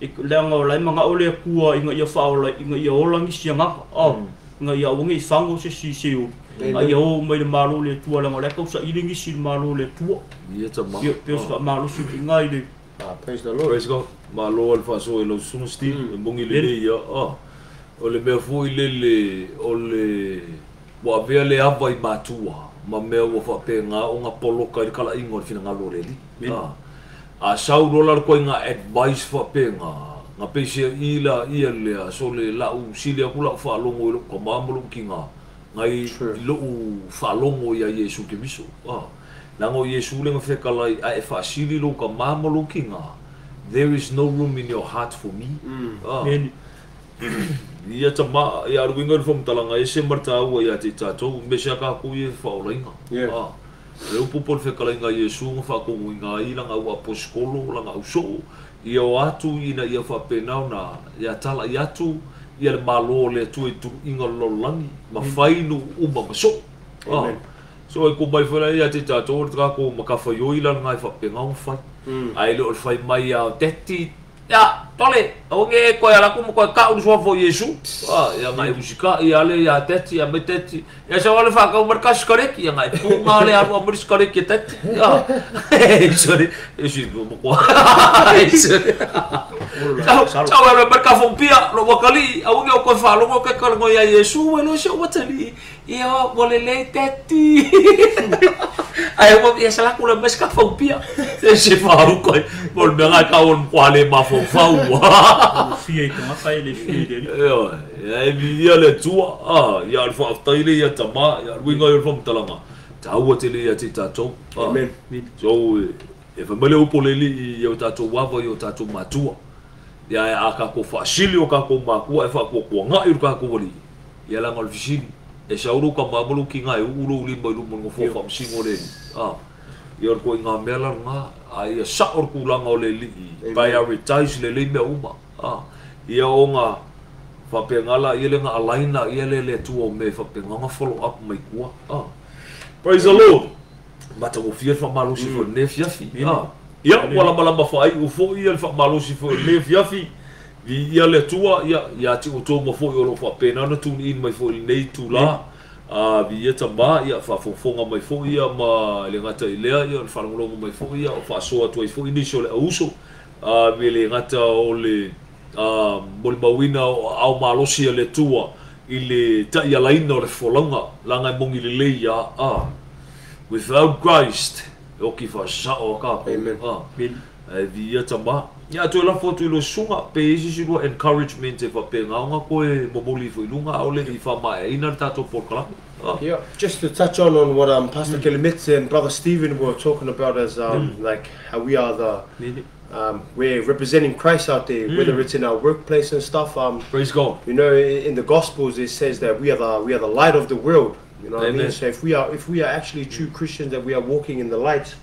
le nga la manga o le ku inga ia fa o la inga ia o la ngi sia nga nga ia wongi fango se sisiu ai o mai le malo le tua la ngole ko sa ilingi si malo le tua ia tama ia pe sa malo si ngai le Praise the Lord. Praise God. Malo al fa so lo suno sti mongi le ia o le mea foi le o le wa vea le ava I matua ma mea wa fa pe nga o nga poloka I kala ingo fina nga lo reli a sau rola ko nga advice fa pe nga pe se ila ia le so le la u silia kula fa longo lo ko mamulu kinga ngai lo fa longo ia Yesu ke biso lango Yesu le nga fe kala a fa sili lo ka mamulu kinga there is no room in your heart for me ia tama ia ruinga fom talanga ese marta wa ia te tato mesha ka ku ia fa olinga le upo fe kala nga Yesu fa ko nga ila nga aposkolo la nga uso ia atu ina ia fa penau na ia tala ia tu ia le malo le tu inga lolangi ma fainu uma maso so ko mai fa ia te tato tra ko makafa yo ila nga fa penau fa ai lo fa mai ia teti ya tole o nge ko ala ko ko ka u so fo Yesu ya ngai musika ya le ya teti ya meteti ya sa wala fa ka umar ka skare ki ya ngai pu ngale alu umar skare ki teti ya sorry Yesu ko ko sa wala berka fo pia lo wakali au nge ko fa lo ko ka ngo ya Yesu wala so watali ya wala le teti ai mo ya sala ko la meska fo pia se fa ko bol benga ka on kwale ma fo fa fie ko ma fai le fie de ya ia le tua ya al fa taile ya tama ya winga yo fom talama taua tele ya te tato Amen. so e fa mele upo le li yo tato wava yo tato matua ya aka ko fa sili o ka ko makua e fa ko nga yo ka ko wali ya la ngol fisili e sauru ka mamulu ki nga ulu limba lu mo fo fa msingo le yo ko nga mela nga ai sa or kulanga o le li prioritize le me uma ia o nga fa pe ngala ia le nga alaina ia le tu o me fa pe nga follow up mai kua praise the Lord mata o fia fa malu si fo ne fia fi ia wala mala fa ai o fo ia fa malu si fo ne fia fi ia le tua ia ti o to mo fo yo fa pe na tu in mai fo nei tu la vi tamba ia fa fofonga mai fo ia ma le ngata ilea ia fa ngolo mai fo ia o fa so atu fo initial uso vi le ngata o le mol mawina au malosi le tua ile ta ia laina o le folanga langa mongi le le ia without Christ o ki fa sa o ka Amen. vi tamba ia to la foto lo sunga pe isi lo encouragement e fa pe nga ko e moboli fo lunga o le fa mai ina tato por kala Yeah, just to touch on what Pastor Kelemete and Brother Stephen were talking about as like how we are we're representing Christ out there, whether it's in our workplace and stuff. Praise God. You know, in the Gospels it says that we are the light of the world. You know what I mean? So if we are actually true Christians, that we are walking in the light,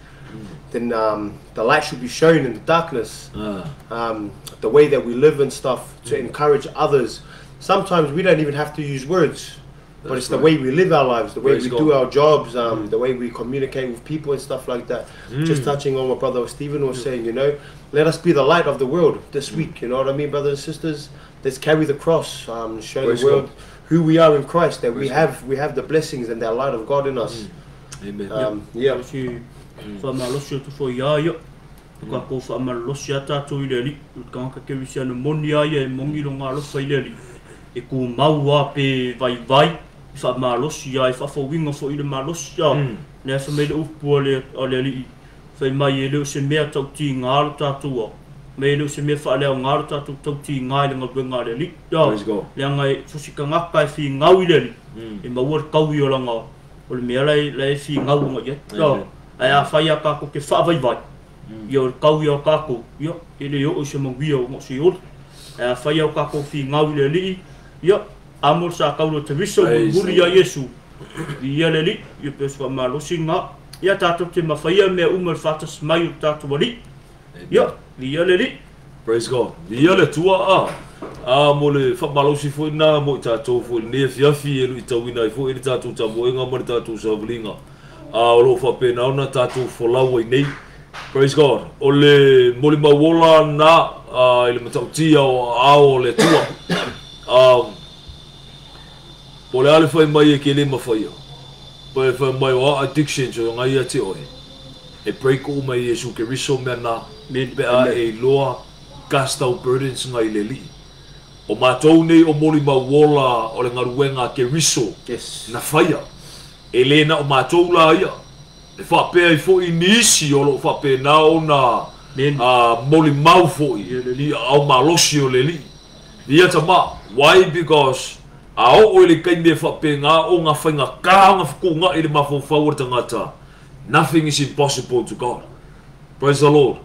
then the light should be shown in the darkness. The way that we live and stuff to encourage others. Sometimes we don't even have to use words. But it's the way we live our lives, the way we do our jobs, the way we communicate with people and stuff like that. Just touching on what Brother Stephen was saying, you know, let us be the light of the world this week, you know what I mean, brothers and sisters? Let's carry the cross, show the world who we are in Christ, that we have the blessings and the light of God in us. Amen. Yeah. fa malosio tu fo ia ia ka ko fa malosio ta tu ile li ka ka ke visia no moni ia e mongi lo ngalo fa ile li e ku maua pe vai fa malosio ia fa fo winga fo ile malosio ne fa me u pole o le li fa mai ele se me ta ti ngal ta tu me ele se me fa le ngal ta tu ti ngal le ngbenga le li le ngai fu si ka ngaka fi ngau ile li e mawor kau yo la nga o le me lai fi ngau nga ye ai fa ia ka ko ke fa vai yo kau yo ka ko yo ele yo o se mo vio mo si ul ai fa ia ka ko fi ngau le li yo amor sa ka lo te viso guri ya Yesu ia le li yo pes fa malo singa ia tato te ma fa ia me umar fatas mai tato wali yo ia le li praise God ia le tua mo le fa malo si fo na mo tato fo ne fiafi e lu tawina fo e tato tamo nga mo tato sa blinga o lo fa pena ona tato fo lawa nei praise God o le moli mawola na ile matautia o le tua po le ale fai mai e ke le mafai po e fai mai o addiction so ngai ate oi e break o mai Yesu ke riso me na pe a e loa cast out burdens ngai le li o matou nei o moli mawola o le ngaruenga ke riso na faia e le na o matou la ia e fa pe fo inisi o lo fa pe na ona moli mau fo i au malosi o le li ia tama why because a o le kainde fa pe nga o nga fainga ka nga fu nga ile mafo fa tangata nothing is impossible to God. Praise the Lord.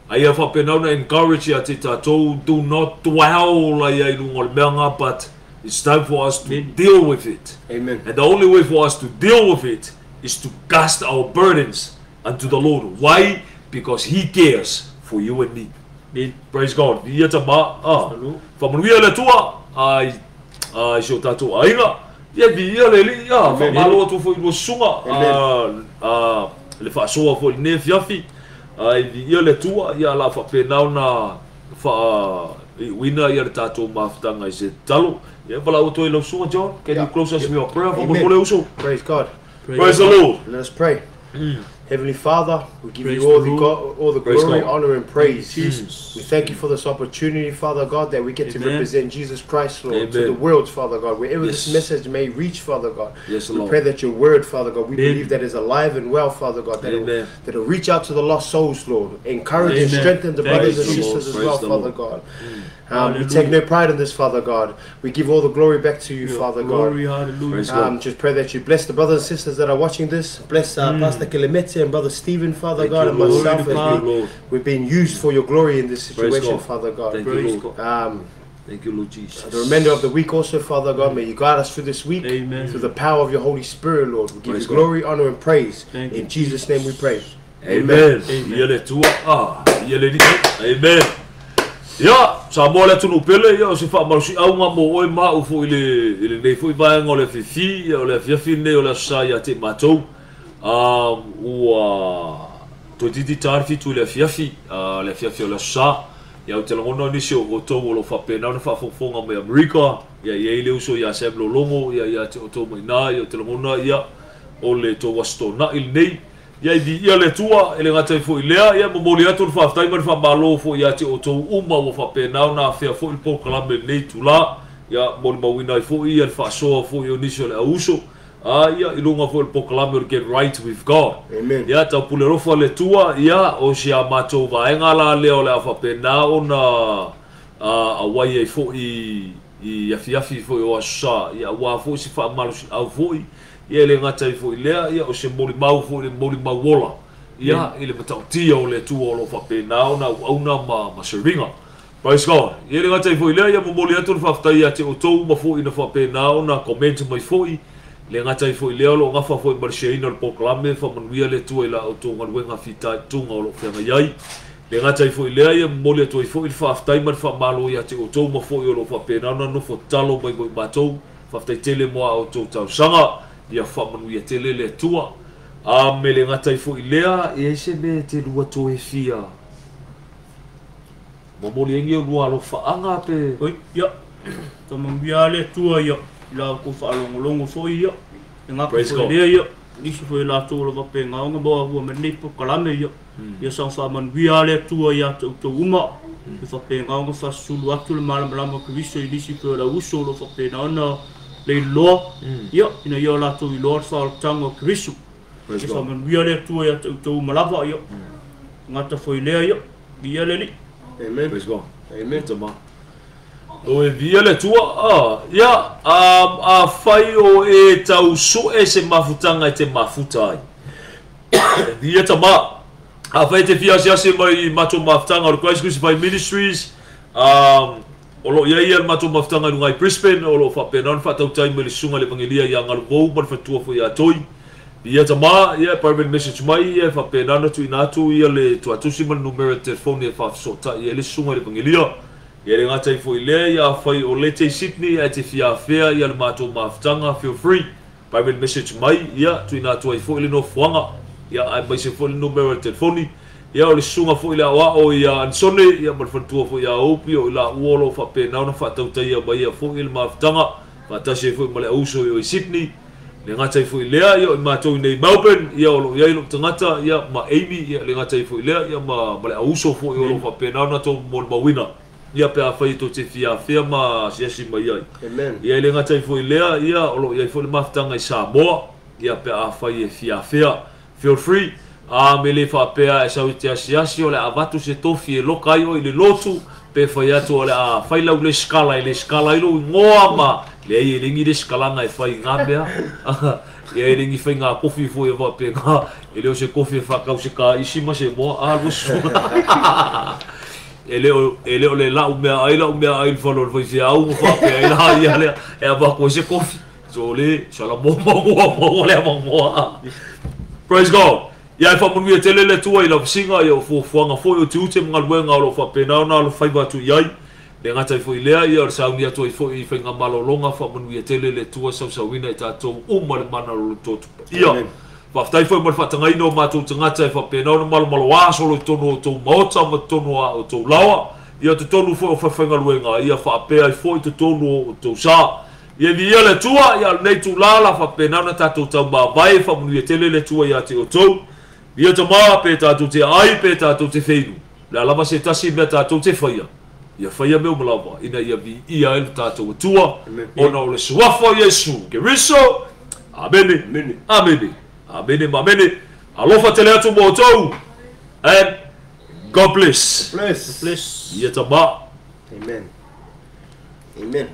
Ai fa pe na encourage ya te tatou do not dwell la ia ilungo le but it's time for us to deal with it. Amen. And the only way for us to deal with it is to cast our burdens unto the Lord. Why? Because He cares for you and me. Amen. Praise God. Ia tama fa manuia le tua ai so tatou ainga ia via le li ia fa malo tu foi no sunga le fa soa foi ne fiafi ai via le tua ia la fa penau na fa wina ia tatou maftanga i se talo ia fa la to lo sunga John can you close us with your prayer for mo le uso. Praise God. Praise the Lord. Let us pray. Heavenly Father, we give you all the glory, honor, and praise. Jesus. We thank you for this opportunity, Father God, that we get to Amen. represent Jesus Christ, Lord, Amen. to the world, Father God, wherever Yes. this message may reach, Father God. Yes, We Lord. pray that your word, Father God, we Amen. believe that is alive and well, Father God, that Amen. it'll reach out to the lost souls, Lord, encourage and Amen. strengthen the Thank brothers and you, Lord. sisters as Praise well, the Father Lord. God. We take no pride in this, Father God. We give all the glory back to you, Father Glory, God. hallelujah. Praise God. Just pray that you bless the brothers and sisters that are watching this. Bless Pastor Kelemete and Brother Stephen, Father Thank God, you, and Lord. myself. Thank As you, Lord. we've been used for your glory in this Praise situation, God. Father God. Thank you, Praise Lord. Um, Thank you, Lord Jesus. the remainder of the week also, Father God, may you guide us through this week Amen. through the power of your Holy Spirit, Lord. We give Praise you God. glory, honor, and praise. Thank you, In Jesus' name we pray. Amen. Amen. Ia le tua ia le ni. Amen. Ya, sa mo le tunu pele ya se fa malusi au nga mo oi ma u fo ile nei fo vai ngole fifi o le fifi ne o le sa ya te matou. To titi tarfi tu le fifi o le sa ya o te longo ni se o to o fa pe na fa fo nga me America ya ile uso ya se lo longo ya te o to mai na ya te longo ya o le to wasto na il nei ia ia le tua ele ngata fo ilea ia mo moli atu fa ftai mar fa malo fo ia te o to uma o fa pe na na fa fo il po kalambe nei tula ia mo mo wina fo ia fa so fo io niso le uso ia ilunga fo il po kalambe get right with God. Amen. Ia ta pulero fo le tua ia o sia mato va engala le o le fa pe na ona a wai fo i ia fiafi fo o sa ia wa fo si fa malo au fo ia le ngata i fo ilea ia o se moli mau fo le moli mau wola ia ile matau tia o le tu o lo fa pe na ona ma seringa. Praise God. Ia le ngata i fo ilea ia mo moli atu fa ftai ia te o tou ma fo ina fa pe na ona comment mai fo i le ngata i fo ilea lo ngafa fo i marsheina le poklame fa manuia le tu ila o tou ngaruenga fita tunga o lo fenga iai le ngata i fo ilea ia moli atu i fo i fa ftai mar fa malo ia te o tou ma fo i o lo fa pe na ona no fo talo mai mai matou fa ftai tele mo o tou tau sanga ia whamanu ia te lele tua me le ngatai fo i lea e se me te lua to e fia mamoli engi o lua alo whaanga pe Oi, ia. Ta mambia le tua ia. La ko fa longo fo ia. Nga Praise ko God. le ia. Nisi fo la to lo pe nga nga bo bo me nei po kalame ia. Ia sa fa man bia le tua ia to uma. Ia fa pe nga fa sulu atu le mala mala ko viso i nisi ko la uso lo fa pe na ona le lo ia ina ia la to i lo fa tango krisu. Praise Ia fa God. man bia le tua ia to malava ia. Ngata fo le ia. Ia le li. Amen. Praise God. Amen. Tama o e via le tua ia a fai o e tau so e se mafutanga e te mafuta ai via tama a fai te fia se mai mato mafutanga o Christ Crucified Ministries o lo ia mato mafutanga no ngai Brisbane o lo fa penon fa tau tai me le sunga le pangelia ia ngalu mo mar fa tua fo ia toi via tama ia permanent message mai ia fa penana tu inatu ia le tu atusi man numero telefone e fa so ta ia le sunga le pangelia ia le ngata i fo ile ia fai o lete Sydney a te fia fea ia le mato mafutanga feel free private message mai ia tu inatu ai fo ile no fuanga ia ai mai se fo le numero telefone ia o le sunga fo ile wa o ia ansone ia mar fa tua fo ia opi o la uolo fa penana fa tau tai ia mai ia fo ile mafutanga Fatasi foi male auso i Sydney. Le ngata foi lea ia ma to nei Melbourne ia lo ia lo tangata ia ma Amy ia le ngata foi lea ia ma male auso foi lo fa pena na to mo mawina. Ia pe a fai to te fia ma siasi mai ai. Amen. Ia le ngata foi lea ia lo ia foi maftanga i Samoa. Ia pe a fai fia feel free. Me le fa pe a sa utia siasi o le avatu se tofi e lokai o i le lotu pe fai atu o le a fai lau le skala i lo ngoa ma le ai ringi le skalanga e fai ngambea. Ia e ringi fai ngā kofi fo e va pe ngā e leo se kofi e whakau se ka isi ma se moa a lusuna. E leo le lau mea ai whanau le fai au ma wha pe ai la ia lea e a wako se kofi. So le sala moa le moa. Praise God. Ia e whamunui e tele le tua i la singa i o fuanga fo i o tiute mga luenga o lo whapenau na lo whaiva tu iai. Le ngata i fo i lea i o le saungi ato i fo i whainga malolonga whamunui e tele le tua sausawina i tātou umare mana lo totu. Ia, whaftai fo i mara whatangai no mātou tangata i whapenau na malo aso lo i tono o tau maota ma tono o tau lawa. Ia te tonu fo i o whainga luenga ia whaapea i fo i te tono o tau saa. Ia via le tua ia nei tu lala whapenau na tātou tau mawai whamunui e tele le tua ia te o tau. Ia te maa pe tātou te ai pe tātou te wheinu. Le alama se tasi mea tātou te whaia. Ia whaia meo malawa. Ina ia vi ia elu tātou atua. Ona o le suafa Yesu. Ke riso. Amene. Amene. Amene. Amene. Alofa te le atu mo tau. And God bless. Bless. Ia te maa. Amen. Amen.